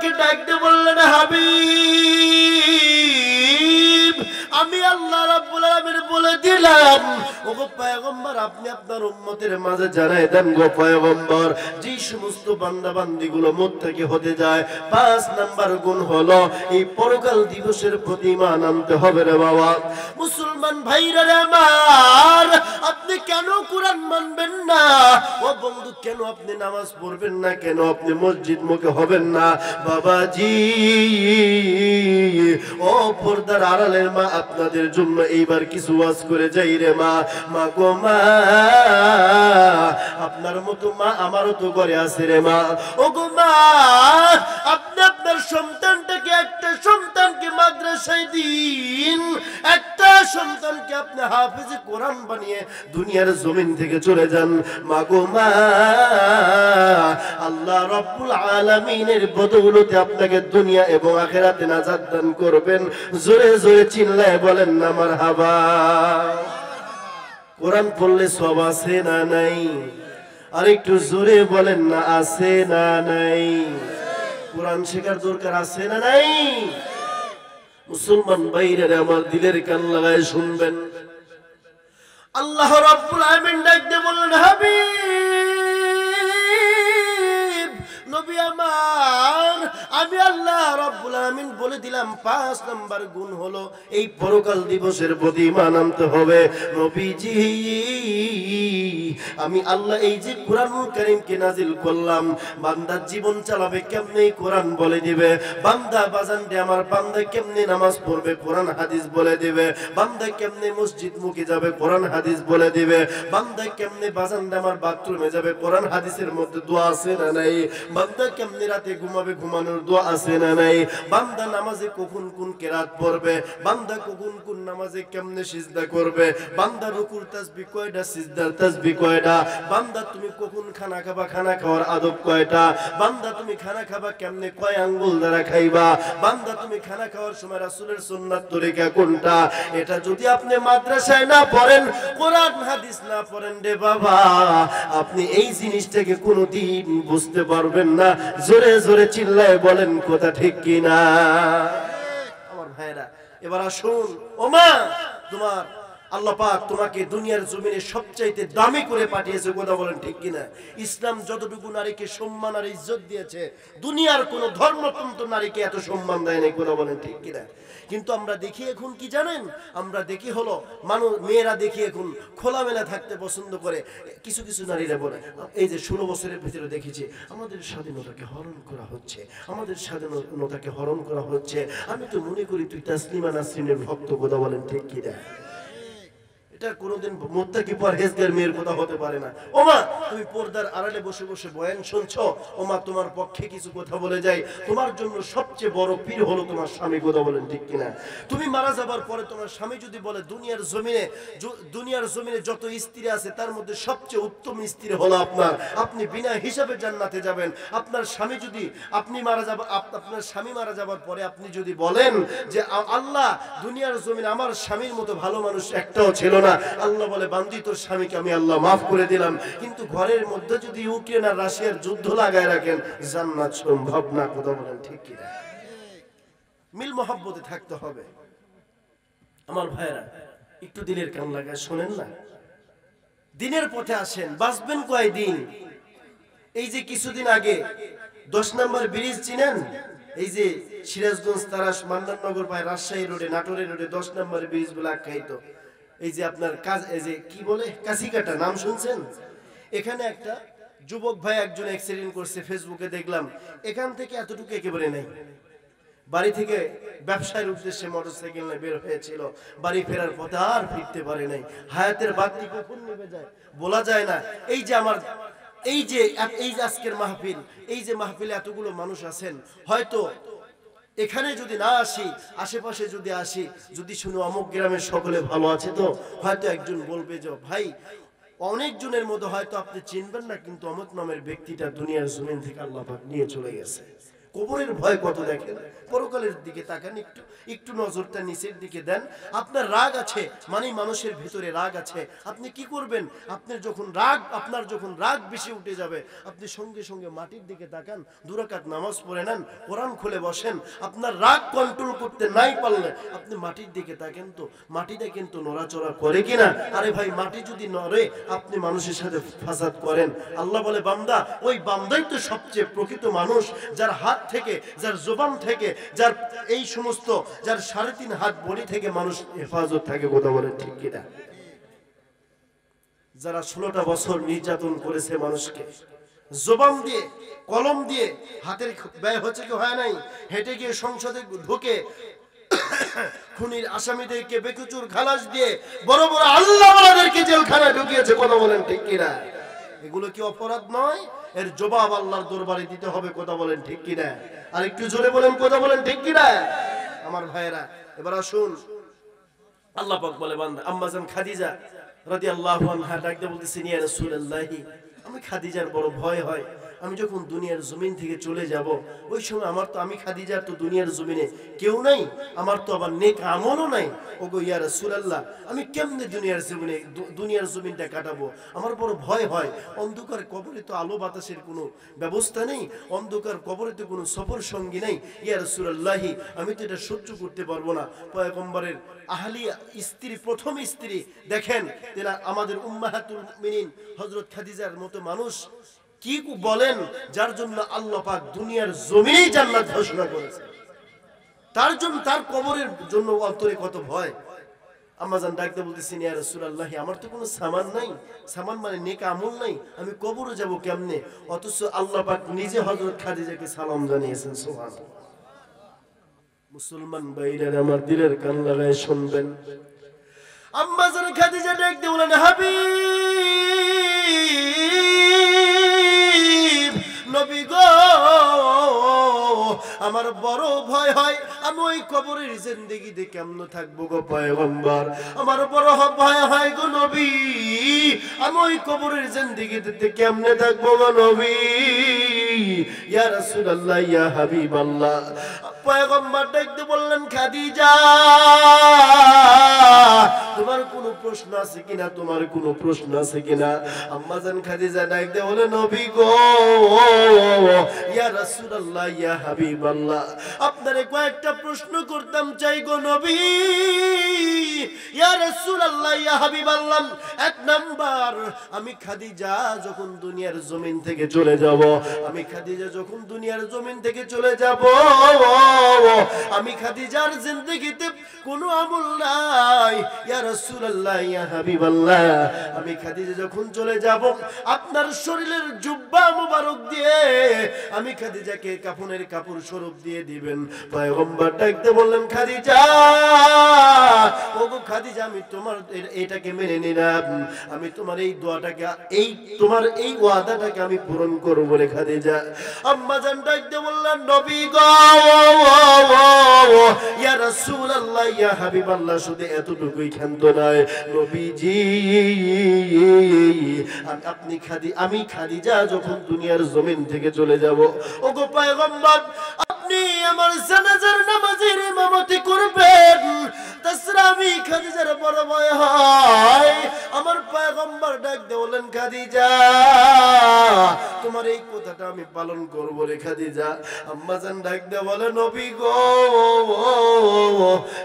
আমাকে ডাক দিয়ে বললেন, হাবিব আমি আল্লাহ রাব্বুল আলামিন বলে দিলাম, ওগো পয়গম্বর আপনি আপনার উম্মতের মাঝে জানাই দেন গো পয়গম্বর, যে সমস্ত বান্দা বান্দিগুলো মুত্তাকি হতে যায় 5 নাম্বার গুণ হলো এই পরকাল দিবসের প্রতি ঈমান আনতে হবে রে বাবা। মুসলমান ভাইরা রে আমার, আপনি কেন কোরআন মানবেন না? ও বন্ধু, কেন আপনি নামাজ পড়বেন না? কেন আপনি মসজিদ মুখে হবেন না? বাবাজি ও পর্দার আড়ালের মা, আপনাদের জন্য এইবার কিছু ওয়াজ করে যাই রে মা। মা গো মা, আপনার মতো মা আমারও তো ঘরে আছে রে মা। ও গো মা, আপনি আপনার সন্তানটাকে, একটা সন্তানকে মাদ্রাসায় দিন, একটা সন্তানকে আপনি হাফেজে কোরআন বানিয়ে দুনিয়ার জমিন থেকে চলে যান। মা গো মা, আল্লাহ রাব্বুল আলামিনের বদৌলতে আপনাকে দুনিয়া এবং আখিরাতে নাজাত দান করবেন। জোরে জোরে চিল্লায় বলেন না মারহাবা। কোরআন পড়লে সওয়াব আছে না নাই? আর একটু জোরে বলেন না, আছে না নাই? কোরআন শেখার দরকার আছে না নাই? মুসলমান ভাইরা আমার দিলের কান লাগায় শুনবেন, আল্লাহ রাব্বুল আলামিন ডাক দিয়ে বললেন, হাবিব নবী আমার, আমি আল্লাহ রাব্বুল আলামিন বলে দিলাম 5 নাম্বার গুণ হলো এই পরকাল দিবসের প্রতি ঈমান আনতে হবে। নবীজি আমি আল্লাহ এই যে কোরআনুল কারীমকে নাজিল করলাম, বান্দা জীবন চালাবে কেমনে কোরআন বলে দিবে, বান্দা বাজান দে আমার বান্দা কেমনে নামাজ পড়বে কোরআন হাদিস বলে দিবে, বান্দা কেমনে মসজিদ মুখে যাবে কোরআন হাদিস বলে দিবে, বান্দা কেমনে বাজান দে আমার বাথরুমে যাবে কোরআন হাদিসের মধ্যে দোয়া আছে না নাই, বান্দা কেমনে রাতে ঘুমাবে ঘুমানোর দোয়া আছে না নাই, বান্দা নামাজে কখন কোন কিরাত পড়বে, বান্দা কখন কোন নামাজে কেমনে সিজদা করবে, বান্দা রুকুর তাসবিহ কয়টা, সিজদার তাসবিহ কয়টা, বান্দা তুমি কখন খানা খাবা, খানা খাওয়ার আদব কয়টা, বান্দা তুমি খানা খাবা কেমনে, কয় আঙ্গুল দ্বারা খাইবা, বান্দা তুমি খানা খাওয়ার সময় রাসূলের সুন্নাত তরিকা কোনটা, এটা যদি আপনি মাদ্রাসায় না পড়েন, কোরআন হাদিস না পড়েন রে বাবা, আপনি এই জিনিসটাকে কোনোদিন বুঝতে পারবেন না। জোরে জোরে চিল্লায় বলেন কথা ঠিক কিনা? আমার ভাইরা এবার আসুন, ও মা, তোমার আল্লাহ পাক তোমাকে দুনিয়ার জমিনে সবচাইতে দামি করে পাঠিয়েছে, কথা বলেন ঠিক কিনা? ইসলাম যতটুকু নারীকে সম্মান আর ইজ্জত দিয়েছে, দুনিয়ার কোন ধর্মতন্ত্র নারীকে এত সম্মান দেয় নাই, কথা বলেন ঠিক কিনা? কিন্তু আমরা দেখি এখন কি জানেন, আমরা দেখি হলো মানুষ, মেয়েরা দেখি এখন খোলামেলা থাকতে পছন্দ করে। কিছু কিছু নারীরা বলে, এই যে 16 বছরের ভিতরে দেখেছি আমাদের স্বাধীনতাকে হরণ করা হচ্ছে, আমাদের স্বাধীনতাকে হরণ করা হচ্ছে। আমি তো মনে করি তুই তাসলিমা নাসরিনের ভক্ত, কথা বলেন ঠিক কিনা? এটা কোনোদিন মুত্তাকি পরহেজগার মেয়ের কথা হতে পারে না। ওমা, তুমি পর্দার আড়ালে বসে বসে বয়ান শুনছো, ওমা তোমার পক্ষে কিছু কথা বলে যাই, তোমার জন্য সবচেয়ে বড় পীর হলো তোমার স্বামী, কথা বলেন ঠিক কিনা? তুমি মারা যাবার পরে তোমার স্বামী যদি বলে দুনিয়ার জমিনে যত স্ত্রী আছে তার মধ্যে সবচেয়ে উত্তম স্ত্রী হলো আপনার, আপনি বিনা হিসাবে জান্নাতে যাবেন। আপনার স্বামী যদি আপনার স্বামী মারা যাবার পরে আপনি যদি বলেন যে আল্লাহ দুনিয়ার জমিনে আমার স্বামীর মতো ভালো মানুষ একটাও ছিল না, আল্লাহ বলে বান্দি তোর স্বামীকে আমি আল্লাহ মাফ করে দিলাম। কিন্তু ঘরের মধ্যে যদি ইউক্রেন আর রাশিয়ার যুদ্ধ লাগায় রাখেন, জান্নাত সম্ভব না, কথা বলেন ঠিক কিনা? মিল মহব্বতে থাকতে হবে। আমার ভাইরা একটু দিলের কান লাগায় শোনেন না, দিনের পথে আসেন, বাঁচবেন কয়দিন? এই যে কিছুদিন আগে 10 নম্বর ব্রিজ চিনেন, এই যে সিরাজগঞ্জ তারাস মান্নাননগর পায় রাজশাহী রোডে নাটোরের রোডে 10 নম্বর ব্রিজ বলে আখ্যায়িত, এই যে আপনার কাজ, এই যে কি বলে কাশিকাটা, নাম শুনছেন? এখানে একটা যুবক ভাই একজন অ্যাক্সিডেন্ট করছে, ফেসবুকে দেখলাম। এখান থেকে এতটুকু একেবারে নেই, বাড়ি থেকে ব্যবসায়ের উদ্দেশ্যে মোটরসাইকেল নিয়ে বের হয়েছিল, বাড়ি ফেরার পথে আর ফিরতে পারে নাই। হায়াতের বাতি কখন নিভে যায় বলা যায় না। এই যে আমার এই যে আজকের মাহফিল, এই যে মাহফিলে এতগুলো মানুষ আছেন, হয়তো এখানে যদি না আসি, আশেপাশে যদি আসি, যদি শুনো অমুক গ্রামের সকলে ভালো আছে, তো হয়তো একজন বলবে যে ভাই অনেকজনের মধ্যে হয়তো আপনি চিনবেন না, কিন্তু অমুক নামের ব্যক্তিটা দুনিয়ার জমিন থেকে আল্লাহ পাক নিয়ে চলে গেছে। কবরের ভয় কত দেখেন, পরকালের দিকে তাকান, একটু একটু নজরটা নিচের দিকে দেন। আপনার রাগ আছে মানে মানুষের ভিতরে রাগ আছে, আপনি কি করবেন? আপনার যখন রাগ বেশি উঠে যাবে, আপনি সঙ্গে সঙ্গে মাটির দিকে তাকান, 2 রাকাত নামাজ পড়ে নেন, কোরআন খুলে বসেন। আপনার রাগ কন্ট্রোল করতে নাই পারলে আপনি মাটির দিকে তাকেন, তো মাটিটা কিন্তু নড়াচড়া করে কিনা? আরে ভাই, মাটি যদি নড়ে আপনি মানুষের সাথে ফাসাদ করেন। আল্লাহ বলে, বান্দা, ওই বান্দাই তো সবচেয়ে প্রকৃত মানুষ, যার হাত থেকে, যার জবান থেকে, যার এই সমস্ত, যার 3.5 হাত বডি থেকে মানুষ হেফাজত থাকে। কথা বলেন ঠিক কিনা? যারা 16টা বছর নির্যাতন করেছে মানুষকে, জবান দিয়ে, কলম দিয়ে, হাতের ব্যয় হচ্ছে কি হয় নাই, হেঁটে গিয়ে সংসদে ঢুকে খুনির আসামিদেরকে বেকচুর খালাস দিয়ে বড় বড় আল্লাহওয়ালাদেরকে জেলখানায় ঢুকিয়েছে। কথা বলেন ঠিক কিনা? এগুলো কি অপরাধ নয়? এর জবাব আল্লাহর দরবারে দিতে হবে। কথা বলেন ঠিক কিনা? আর একটু জোরে বলেন, কথা বলেন ঠিক কিনা? আমার ভাইয়েরা, এবার আসুন, আল্লাহ পাক বলে, বান্দা আম্মা জান খাদিজা রাদিয়াল্লাহু আনহা ডাকতে বলতেছেন, ইয়া রাসূলুল্লাহ, আমি খাদিজার বড় ভয় হয়। আমি যখন দুনিয়ার জমিন থেকে চলে যাব, ওই সময় আমি খাদিজার তো দুনিয়ার জমিনে কেউ নাই, আমার তো আবার নেক আমলও নাই। ওগো ইয়া রাসূলুল্লাহ, আমি কেমনে দুনিয়ার জমিনটা কাটাবো? আমার বড় ভয় হয়। অন্ধকার কবরে তো আলো বাতাসের কোনো ব্যবস্থা নেই, অন্ধকার কবরে তো কোনো সফর সঙ্গী নেই। ইয়া রাসূলুল্লাহ, আমি তো এটা সহ্য করতে পারবো না। পয়গম্বরের আহলিয়া স্ত্রী, প্রথম স্ত্রী, দেখেন তেনা আমাদের উম্মাহাতুল মুমিনিন হযরত খাদিজার মতো মানুষ কি বলেন, যার জন্য আল্লাহ পাক দুনিয়ার জমিনেই জান্নাত ঘোষণা করেছে, তার জন্য, তার কবরের জন্য অন্তরে কত ভয়। আম্মা জান ডাকতে বলতেছেন, ইয়া রাসূলুল্লাহ, আমার তো কোনো সামান নাই, সামান মানে নেক আমল নাই, আমি কবরে যাব কেমনে? অথচ আল্লাহ পাক নিজে হযরত খাদিজাকে সালাম জানিয়েছেন। সুবহানাল্লাহ। মুসলমান ভাইরা আমার, দিলের কান লাগায় শুনবেন। আম্মা জান খাদিজা ডাকতে বলেন, হাবিব নবী গো, আমার বড় ভয় হয়, আমি ওই কবরের জিন্দেগিতে কেমন থাকবো গো পয়গম্বর? আমার বড় ভয় হয় গো নবী, আমি ওই কবরের জিন্দেগিতে কেমনে থাকবো গো নবী? ইয়া রাসূলুল্লাহ, ইয়া হাবিবাল্লাহ। পয়গম্বর ডাকতে বললেন, খাদিজা, তোমার কোনো প্রশ্ন আছে কিনা? তোমার কোনো প্রশ্ন আছে কিনা? আম্মা জান খাদিজা ডাকতে বলে, নবী গো, ইয়া রাসূলুল্লাহ, ইয়া হাবিবাল্লাহ, আপনারে কয়েকটা প্রশ্ন করতাম চাই গো নবী। ইয়া রাসূলুল্লাহ, ইয়া হাবিবাল্লাহ, 1 নাম্বার, আমি খাদিজা যখন দুনিয়ার জমিন থেকে চলে যাব, আমি খাদিজা যখন দুনিয়ার জমিন থেকে চলে যাব, আমি খাদিজার জিন্দেগিতে কোনো আমল নাই। ইয়া রাসূলুল্লাহ, ইয়া হাবিবাল্লাহ, আমি খাদিজা যখন চলে যাব, আপনার শরীরের জুব্বা মুবারক দিয়ে আমি খাদিজাকে কাফনের কাপড় স্বরূপ দিয়ে দিবেন। পয়গম্বর ডাকতে বললেন, খাদিজা, ওগো খাদিজা, আমি তোমার এটাকে মেনে নিলাম, আমি তোমার এই দোয়াটাকে, তোমার এই ওয়াদাটাকে আমি পূরণ করব রে খাদিজা। আম্মা জান ডাকতে বললেন, নবী গো, ইয়া রাসূলুল্লাহ, ইয়া হাবিবাল্লাহ, শুধু এতটুকুই ক্ষান্ত নয় নবীজি, আমি খাদিজা যখন দুনিয়ার জমিন থেকে চলে যাব, ওগো পয়গম্বর, আপনি আমার জানাজার নামাজের ইমামতি করবেন। তাছাড়া আমি খাদিজার বড় ভয় হয়। আমার পয়গম্বর ডাকতে বলেন, খাদিজা, তোমার এই কথাটা আমি পালন করব রে খাদিজা। আম্মা জান ডাকতে বলে, নবী গো,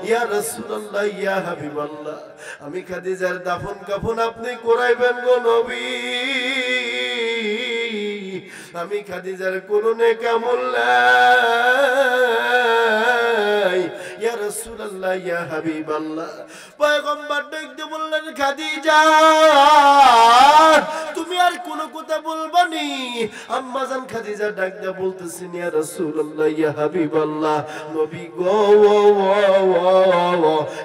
ইয়া রাসূলুল্লাহ, ইয়া হাবিবাল্লাহ, আমি খাদিজার দাফন কাফন আপনি করাইবেন গো নবী। আমি খাদিজার কোনো নেক আমল নাই। ইয়া রাসূলুল্লাহ, ইয়া হাবিবাল্লাহ, পয়গম্বর ডাকতে বললেন, খাদিজা, তুমি আর কোনো কথা বলবা নি? আম্মা জান খাদিজা ডাকতে বলতেছেন, ইয়া রাসূলুল্লাহ, ইয়া হাবিবাল্লাহ, নবী গো,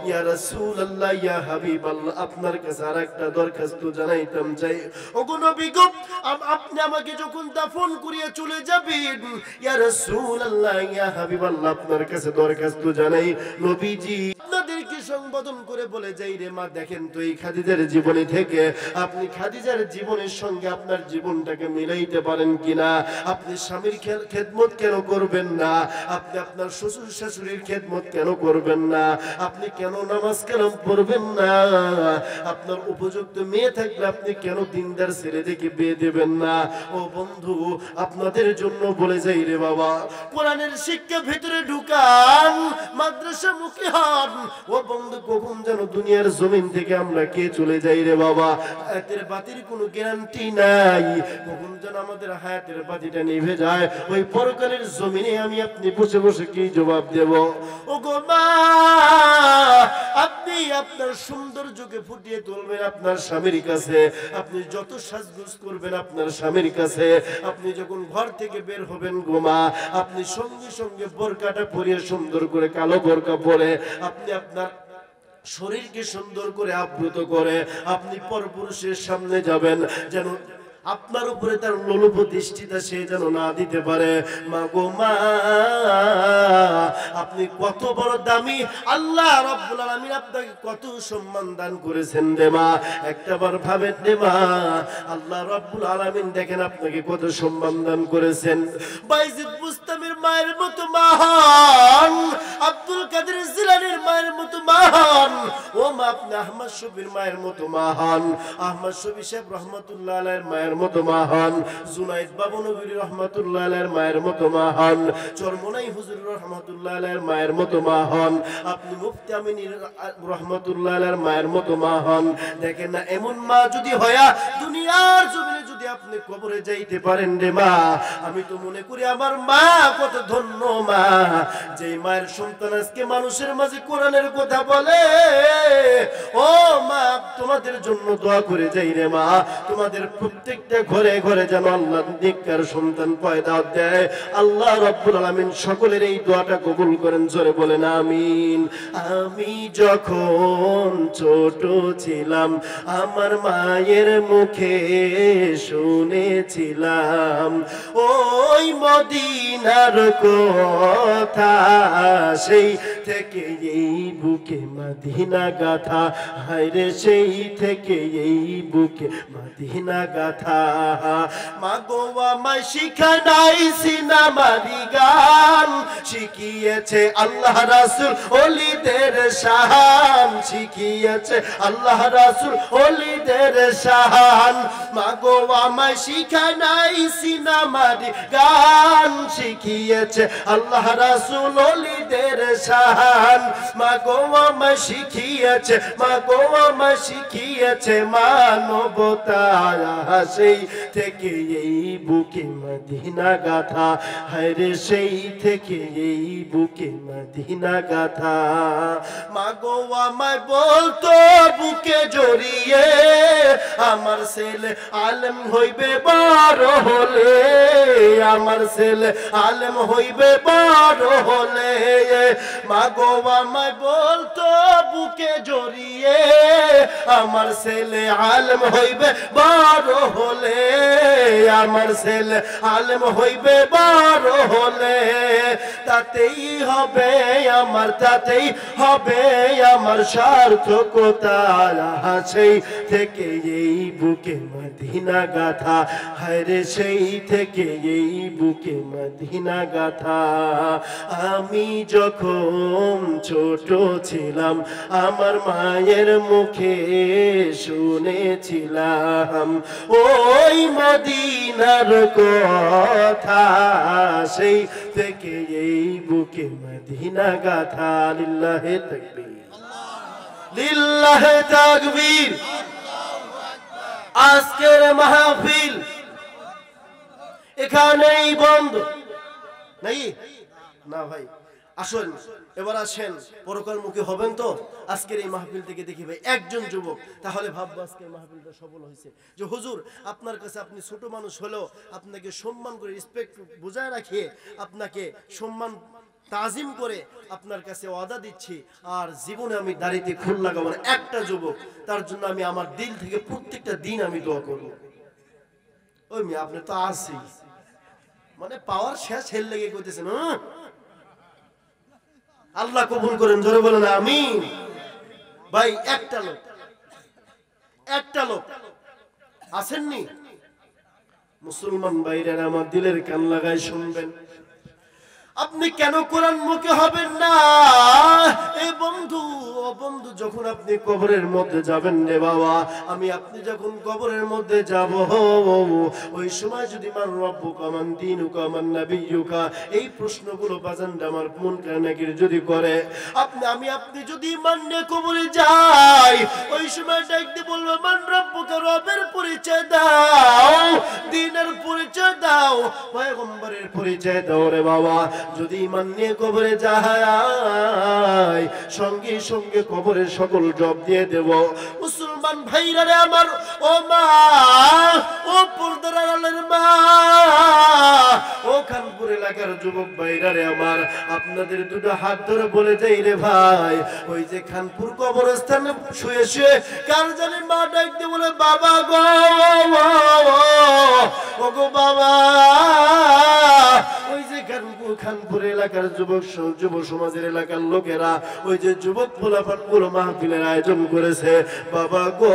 ইয়া রাসূলুল্লাহ, ইয়া হাবিবাল্লাহ, আপনার কাছে আরেকটা দরখাস্ত জানাইতাম চাই। ওগো নবী গো, আপনি আমাকে যখন দাফন করিয়া চলে যাবেন, ইয়া রাসূলুল্লাহ, ইয়া হাবিবাল্লাহ, আপনার কাছে দরখাস্ত জানাই, নবীজি, আপনাদেরকে ভাই একটা লোক আসেননি? মুসলমান ভাইরা আমার দিলের কান লাগায় শুনবেন, আপনি কেন কোরআন মুখে হবেন না? এ বন্ধু, ও বন্ধু, যখন আপনি কবরের মধ্যে যাবেন রে বাবা, আমি আপনি যখন কবরের মধ্যে যাব, ওই সময় যদি মান রব্বুকা মান দীনুকা মান নাবিয়্যুকা এই প্রশ্নগুলো বাজানটা আমার মন কানাকির যদি করে, আমি আপনি যদি ঈমান নিয়ে কবরে যাই, ওই সময় ডাকতে বলবো মান রব্বুকা, রবের পরিচয় দাও, দ্বীনের পরিচয় দাও, পয়গম্বরের পরিচয় দাও রে বাবা। যদি ঈমান নিয়ে কবরে যাই, সঙ্গে সঙ্গে কবরের সকল জব দিয়ে দেব। মুসলমান ভাইরা রে আমার, ও মা, ও পর্দার আড়ালের মা, ও খানপুর এলাকার যুবক ভাইরা রে আমার, আপনাদের দুটো হাত ধরে বলে যাই রে ভাই, ওই যে খানপুর কবরস্থানে শুয়ে শুয়ে কার জানি মা ডাকতে বলে বাবা গো, ও গো বাবা, ওই যে খানপুর এলাকার যুব সমাজের এলাকার লোকেরা ওই যে যুবক পোলাপানগুলো মাহফিলের আয়োজন করেছে, বাবা গো,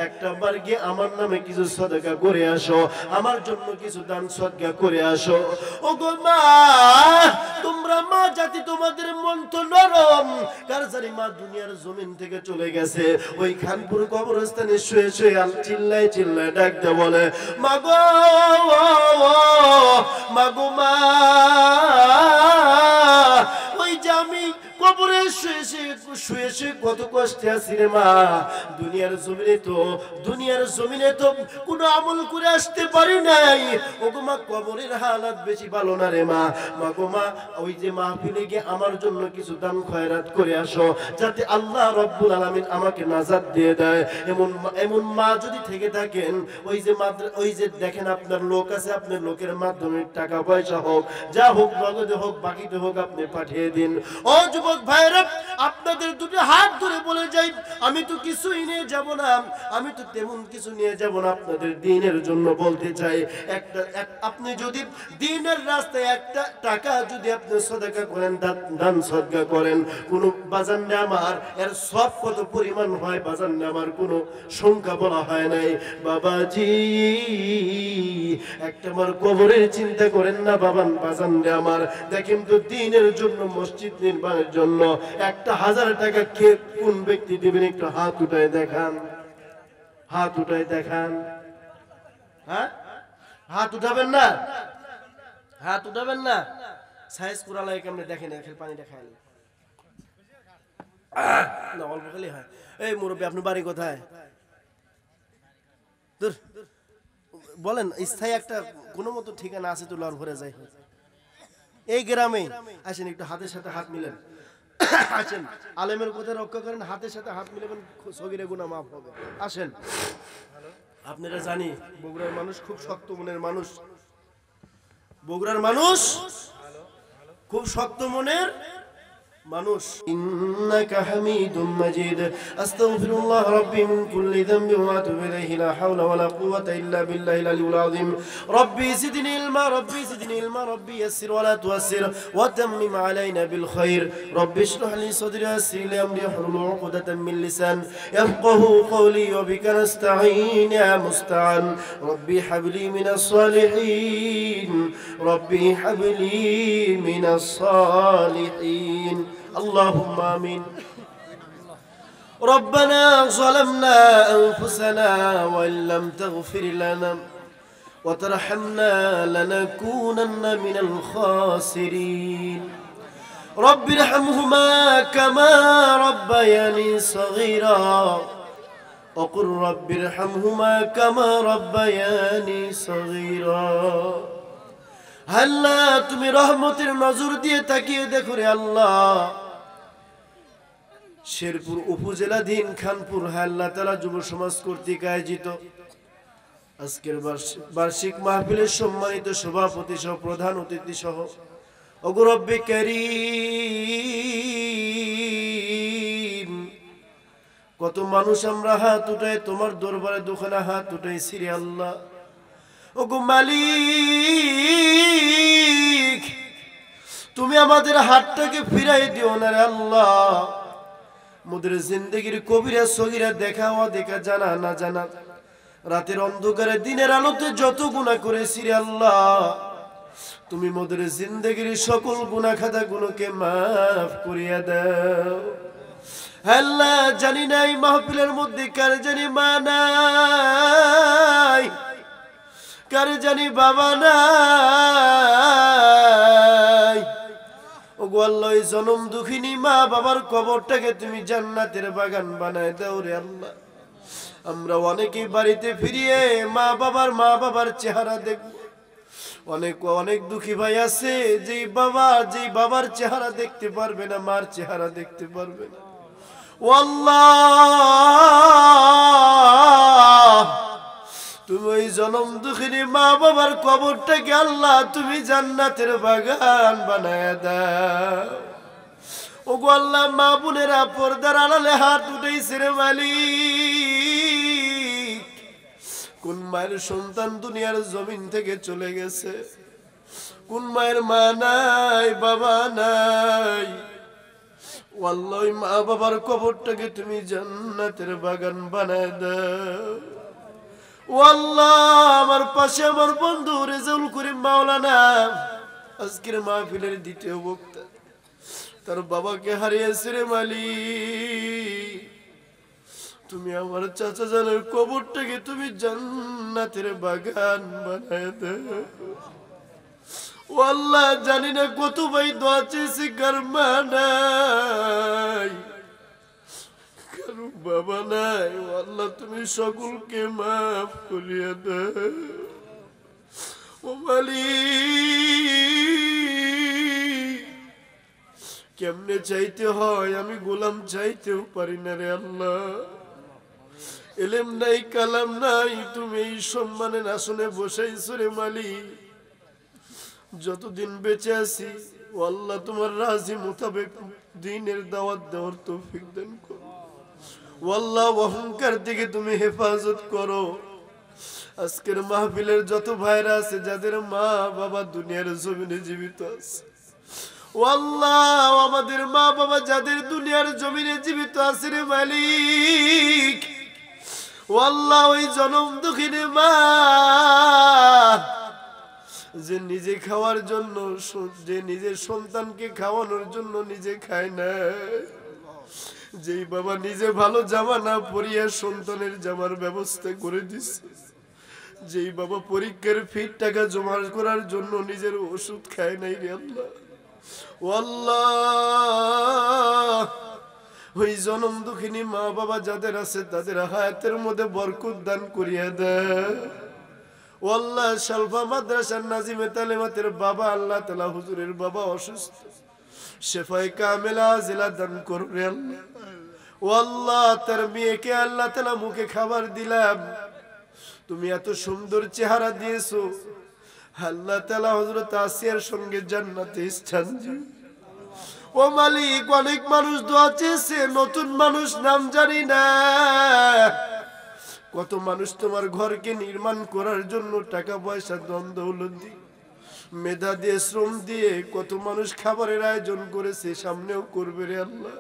একটা বার গিয়ে আমার নামে কিছু সদকা করে আসো, আমার জন্য কিছু দান সদকা করে আসো। ও গো মা, তোমরা মা জাতি, তোমাদের মন তো নরম, কার জানি মা দুনিয়ার জমিন থেকে চলে গেছে, ওই খানপুর কবরস্থানে শুয়ে শুয়ে চিল্লায় চিল্লায় ডাকতে বলে মা গো, মা গো মা, ওই যে আমি কবরে শুয়ে শুয়ে কত কষ্টে আছি রে মা, দুনিয়ার জমিনে তো কোনো আমল করে আসতে পারি নাই, ও গো মা, কবরের হালাত বেশি ভালো না রে মা, মা গো মা, ওই যে মাহফিলে গিয়ে আমার জন্য কিছু দান খয়রাত করে আসো, যাতে আল্লাহ রব্বুল আলামিন আমাকে নাজাত দিয়ে দেয়। এমন মা যদি থেকে থাকেন, ওই যে দেখেন আপনার লোক আছে, আপনার লোকের মাধ্যমে টাকা পয়সা হোক, যা হোক, নগদে হোক, বাকিতে হোক, আপনি পাঠিয়ে দিন। ও যুবক ভাইরা, আপনাদের দুটো হাত ধরে বলে যাই, আমি তো কিছুই নিয়ে যাব না, আমি তো তেমন কিছু নিয়ে যাব না, আপনাদের দ্বীনের জন্য বলতে চাই, আপনি যদি দ্বীনের রাস্তায় একটা টাকা যদি আপনি সদকা করেন, দান সদকা করেন, কোনো বাজানে আমার এর সব কত পরিমাণ হয়, বাজানে আমার কোনো সংখ্যা বলা হয় নাই। বাবাজি, একটা আমার কবরের চিন্তা করেন না বাজানে আমার, দেখেন তো দ্বীনের জন্য, মসজিদ নির্মাণের জন্য 1000 টাকা কে কোন ব্যক্তি দিবেন? একটু হাত উঠায় দেখান, হাত উঠায় দেখান। হ্যাঁ, হাত উঠাবেন না, হাত উঠাবেন না, সাইজ কুরালাই কেমনে দেখেন, পানিটা খাই না, অল্প খালি হয়। এই মুরব্বী, আপনার বাড়ি কোথায়? বলেন, স্থায়ী একটা কোনো মতো ঠিকানা আছে তো, লড় ভরে যায় এই গ্রামে। আসেন, একটু হাতের সাথে হাত মিলেন, আসেন, আলেমের কথা রক্ষা করেন, হাতের সাথে হাত মিলাবেন, সগীরে গুনাহ মাফ হবে। আসেন, আপনারা জানি বগুড়ার মানুষ খুব শক্ত মনের মানুষ, বগুড়ার মানুষ খুব শক্ত মনের মানুষ। ইন্নাকা হামিদুম মাজিদ, আস্তাগফিরুল্লাহ রাব্বি মিন কুল্লি যামবি ওয়া আতুবু ইলাইহি, লা হাওলা ওয়া লা কুওয়াতা ইল্লা বিল্লাহিল আলিয়্যিল আযীম। রব্বি জিদনি ইলমা, রব্বি জিদনি ইলমা, রব্বি ইয়াসসির ওয়া লা তুয়াসসির ওয়া তাম্মিম আলাইনা বিল খায়র, রব্বি ইশরাহ লি সাদরি ওয়াসসির লি আমরি ওয়াহলুল উকদাতাম মিন লিসান ইয়াফকাহু কওলি, ওয়া বিকা নাস্তাঈন ইয়া মুস্তাআন। রব্বি হাবলি মিনাস সালিহিন, রব্বি হাবলি মিনাস সালিহিন। اللهم آمين. ربنا ظلمنا أنفسنا وإن لم تغفر لنا وترحمنا لنكونن من الخاسرين. رب ارحمهما كما ربياني صغيرا وقل رب ارحمهما كما ربياني صغيرا. আল্লাহ, তুমি রহমতের নজর দিয়ে তাকিয়ে দেখো রে আল্লাহ, শেরপুর উপজেলাধীন খানপুর আল্লাহ তাআলা যুব সমাজ কর্তৃক আয়োজিত আজকের বার্ষিক মাহফিলের সম্মানিত সভাপতি সহ প্রধান অতিথি সহ ওগো রব্বে কারীম, কত মানুষ আমরা হাত উঠাই তোমার দরবারে, দুখানা হাত উঠাইছি রে আল্লাহ। ওগো মালিক, তুমি আমাদের হাতটাকে ফিরাই দিও না রে আল্লাহ। মোদের জিন্দেগির কবিরা সগীরা দেখা হওয়া দেখা জানা না জানা রাতের অন্ধকারে দিনের আলোতে যত গুনাহ করেছি রে আল্লাহ তুমি মোদের জিন্দেগির সকল গুনাহ খাতা গুলোকে মাফ করিয়া দাও আল্লাহ জানি না এই মাহফিলের মধ্যে কার জানি মা নাই কার জানি বাবা নাই ওগো আল্লাহ এই জনম দুঃখিনী মা বাবার কবরটাকে তুমি জান্নাতের বাগান বানায় দাও রে আল্লাহ আমরা অনেকেই বাড়িতে ফিরিয়ে মা বাবার চেহারা দেখব অনেক দুঃখী ভাই আছে যেই বাবার চেহারা দেখতে পারবে না মার চেহারা দেখতে পারবে না ও আল্লাহ তুমি ওই জনম দুঃখিনী মা বাবার কবরটাকে আল্লাহ তুমি জান্নাতের বাগান বানায় দাও ওগো আল্লাহ মা বোনেরা পর্দার আড়ালে হাত উঠাইছে রে মালিক কোন মায়ের সন্তান দুনিয়ার জমিন থেকে চলে গেছে কোন মায়ের মা নাই বাবা নাই আল্লাহ ওই মা বাবার কবরটাকে তুমি জান্নাতের বাগান বানায় দাও ও আল্লাহ আমার পাশে আমার বন্ধু রেজাউল করিম মাওলানা আজকের মাহফিলের দ্বিতীয় বক্তা তার বাবাকে হারিয়েছে রে মালিক তুমি আমার চাচা জানের কবরটাকে তুমি জান্নাতের বাগান বানায় দাও ও আল্লাহ জানি না কত ভাই দোয়া চেয়েছে কার মা নাই কারো বাবা নাই ও আল্লাহ তুমি সকলকে মাফ করিয়া দাও ও মালিক কেমনে চাইতে হয় আমি গোলাম চাইতেও পারি না রে আল্লাহ এলেম নাই কালাম নাই তুমি এই সম্মানের আসনে বসাইছো রে মালিক যতদিন বেঁচে আছি ও আল্লাহ তোমার রাজি মোতাবেক দ্বীনের দাওয়াত দেওয়ার তৌফিক দান করো ও আল্লাহ অহংকার থেকে তুমি হেফাজত করো আজকের মাহফিলের যত ভাইরা আছে যাদের মা বাবা দুনিয়ার জমিনে জীবিত আছে ও আল্লাহ আমাদের মা বাবা যাদের দুনিয়ার জমিনে জীবিত আছে রে মালিক ও আল্লাহ ওই জনম দুঃখিনী মা যে নিজে খাওয়ার জন্য যে নিজের সন্তানকে খাওয়ানোর জন্য নিজে খায় না যেই বাবা নিজে ভালো জামা না পরিয়া সন্তানের জামার ব্যবস্থা করে দিছে যেই বাবা পরীক্ষার ফির টাকা জমা করার জন্য নিজের ওষুধ খায় নাই রে আল্লাহ ও আল্লাহ ওই জনম দুঃখিনী মা বাবা যাদের আছে তাদের হায়াতের মধ্যে বরকত দান করিয়া দেয় ও আল্লাহ শালফা মাদ্রাসার নাজিমে তালিমাতের বাবা আল্লাহ তাআলা হুজুরের বাবা অসুস্থ শেফায়ে কামেলা জিলা দান করবে আল্লাহ ও আল্লাহ তার মেয়েকে আল্লাহ তাআলা মুখে খাবার দিলাম তুমি এত সুন্দর চেহারা দিয়েছো আল্লাহ তাআলা হযরত আসিয়ার সঙ্গে জান্নাতে স্থান দিও ও মালিক অনেক মানুষ দোয়া চেয়েছে নতুন মানুষ নাম জানি না কত মানুষ তোমার ঘরকে নির্মাণ করার জন্য টাকা পয়সা ধন দৌলত দিয়ে মেধা দিয়ে শ্রম দিয়ে কত মানুষ খাবারের আয়োজন করেছে সামনেও করবে রে আল্লাহ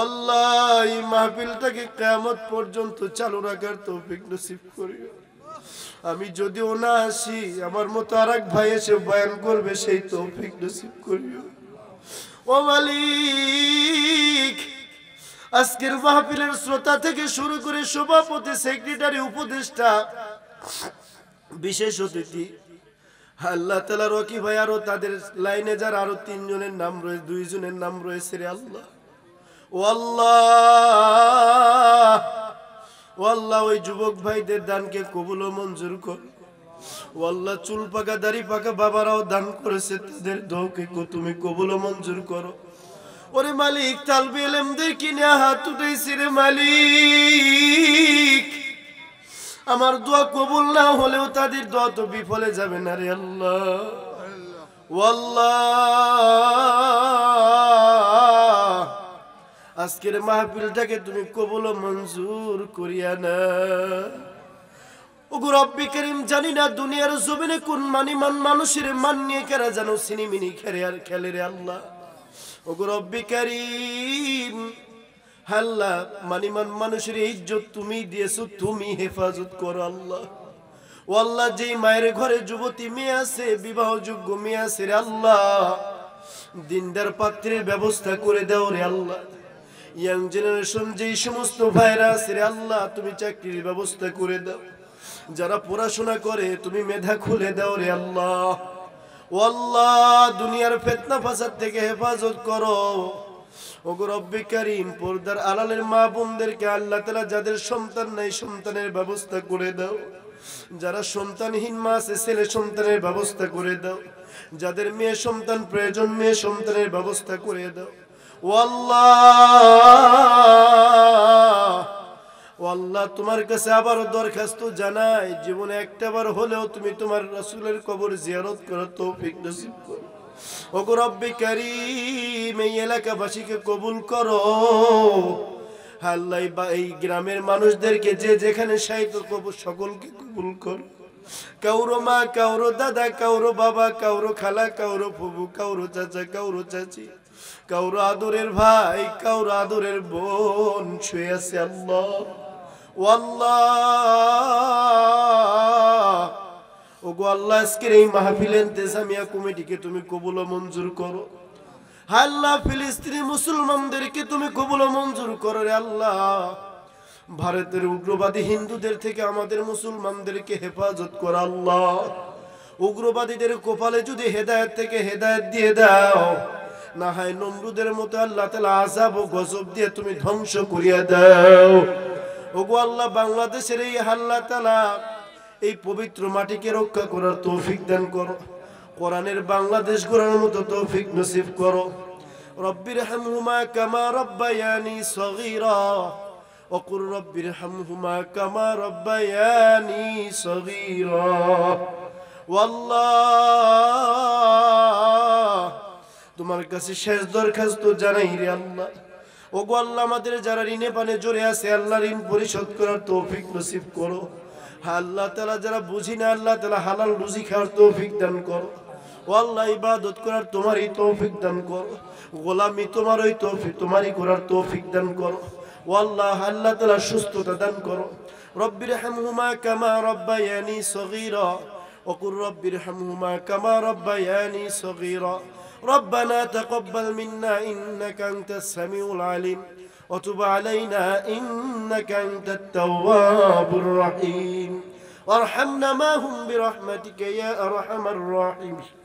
আল্লাহ এই মাহফিলটাকে কিয়ামত পর্যন্ত চালু রাখার তৌফিক নসিব করিও আমি যদিও না আসি আমার মতো আরেক ভাই এসে বয়ান করবে সেই তৌফিক নসিব করিও ও মালিক আজকের মাহফিলের শ্রোতা থেকে শুরু করে সভাপতি সেক্রেটারি উপদেষ্টা বিশেষ অতিথি আল্লাহ তাআলা রকি ভাই আরো তাদের লাইনে যারা আরো 3 জনের নাম রয়েছে 2 জনের নাম রয়েছে রে আল্লাহ ও আল্লাহ ও আল্লাহ ওই যুবক ভাইদের দানকে কবুল ও মঞ্জুর কর ও আল্লাহ চুল পাকা দাড়ি পাকা বাবারাও দান করেছে তাদের দোয়াকে তুমি কবুল ও মঞ্জুর করো ওরে মালিক তালবে ইলমদের কিনে হাত উঠাইছি রে মালিক আমার দোয়া কবুল না হলেও তাদের দোয়া তো বিফলে যাবে না রে আল্লাহ ও আল্লাহ আজকের মাহফিলটাকে তুমি কবুল ও মঞ্জুর করিয়া না ওগো রব্বি করিম জানি না দুনিয়ার জমিনে কোন মানুষের মান নিয়ে কেরা জানো সিনেমিনি খেলে রে আল্লাহ ওগো রব্বি করিম আল্লাহ মানিমান মানুষের ইজ্জত তুমি দিয়েছো, তুমি হেফাজত করো আল্লাহ। ও আল্লাহ, যেই মায়ের ঘরে যুবতী মেয়ে আছে, বিবাহযোগ্য মেয়ে আছে রে আল্লাহ, দিনদার পাত্রের ব্যবস্থা করে দাও রে আল্লাহ। ইয়াং জেনারেশন যেই সমস্ত ভাইরা আছে রে আল্লাহ, তুমি চাকরির ব্যবস্থা করে দাও। যারা পড়াশোনা করে তুমি মেধা খুলে দাও রে আল্লাহ। ও আল্লাহ, দুনিয়ার ফিতনা ফাসাদ থেকে হেফাজত করো। ওগো রব্বে কারীম, পর্দার আড়ালের মা বোনদেরকে আল্লাহ তাআলা যাদের সন্তান নাই সন্তানের ব্যবস্থা করে দাও। যারা সন্তানহীন মা আছে ছেলে সন্তানের ব্যবস্থা করে দাও। যাদের মেয়ে সন্তান প্রয়োজন মেয়ে সন্তানের ব্যবস্থা করে দাও। ও আল্লাহ, ও আল্লাহ, তোমার কাছে আবারও দরখাস্ত জানাই, জীবনে একটাবার হলেও তুমি তোমার রাসূলের কবর জিয়ারত করার তৌফিক নসিব করো। ওগো রব্বে কারীম, এই এলাকাবাসীকে কবুল করো আল্লাহ। এই গ্রামের মানুষদেরকে যে যেখানে শায়িত কবর সকলকে কবুল করো। কাউরো মা, কাউরো দাদা, কাউরো বাবা, কাউরো খালা, কাউরো ফুফু, কাউরো চাচা, কাউরো চাচি, কাউরো আদরের ভাই, কাউরো আদরের বোন শুয়ে আছে আল্লাহ। ও আল্লাহ, ওগো আল্লাহ, আজকের এই মাহফিল ইন্তেজামিয়া কমিটিকে তুমি কবুল ও মঞ্জুর করো। আল্লাহ, ফিলিস্তিনি মুসলমানদেরকে তুমি কবুল ও মঞ্জুর করো রে আল্লাহ। ভারতের উগ্রবাদী হিন্দুদের থেকে আমাদের মুসলমানদেরকে হেফাজত করো আল্লাহ। উগ্রবাদীদের কপালে যদি হেদায়েত থেকে হেদায়েত দিয়ে দাও, না হয় নমরুদের মতো আল্লাহ তাআলা আযাব ও গজব দিয়ে তুমি ধ্বংস করিয়া দাও। ওগো আল্লাহ, বাংলাদেশের এই আল্লাহ তাআলা এই পবিত্র মাটিকে রক্ষা করার তৌফিক দান করো। কোরআনের বাংলাদেশ গড়ার মতো তৌফিক নসিব করো। রব্বিরহামহুমা কামা রব্বায়ানি সগীরা ওয়াকুর রব্বিরহামহুমা কামা রব্বায়ানি সগীরা। ওয়াল্লাহ, তোমার কাছে শেষ দরখাস্ত জানাই রে আল্লাহ। ওগো আল্লাহ, আমাদের যারা ঋণে পানে জড়ে আছে আল্লাহ ঋণ পরিশোধ করার তৌফিক নসিব করো। আল্লাহ তাআলা যারা বুঝি না আল্লাহ তাআলা হালাল রুজি খাওয়ার তৌফিক দান করো। ও আল্লাহ, ইবাদত করার তোমারই তৌফিক দান করো। গোলামি তোমারই তৌফিক, তোমারই করার তৌফিক দান করো। ও আল্লাহ, আল্লাহ তাআলা সুস্থতা দান করো। রব্বিরহামহুমা কামা রব্বায়ানি সগীরা ওয়াকুর রব্বিরহামহুমা কামা রব্বায়ানি সগীরা। ربنا تقبل منا إنك أنت السميع العليم وتب علينا إنك أنت التواب الرحيم وارحمنا معهم برحمتك يا أرحم الراحمين.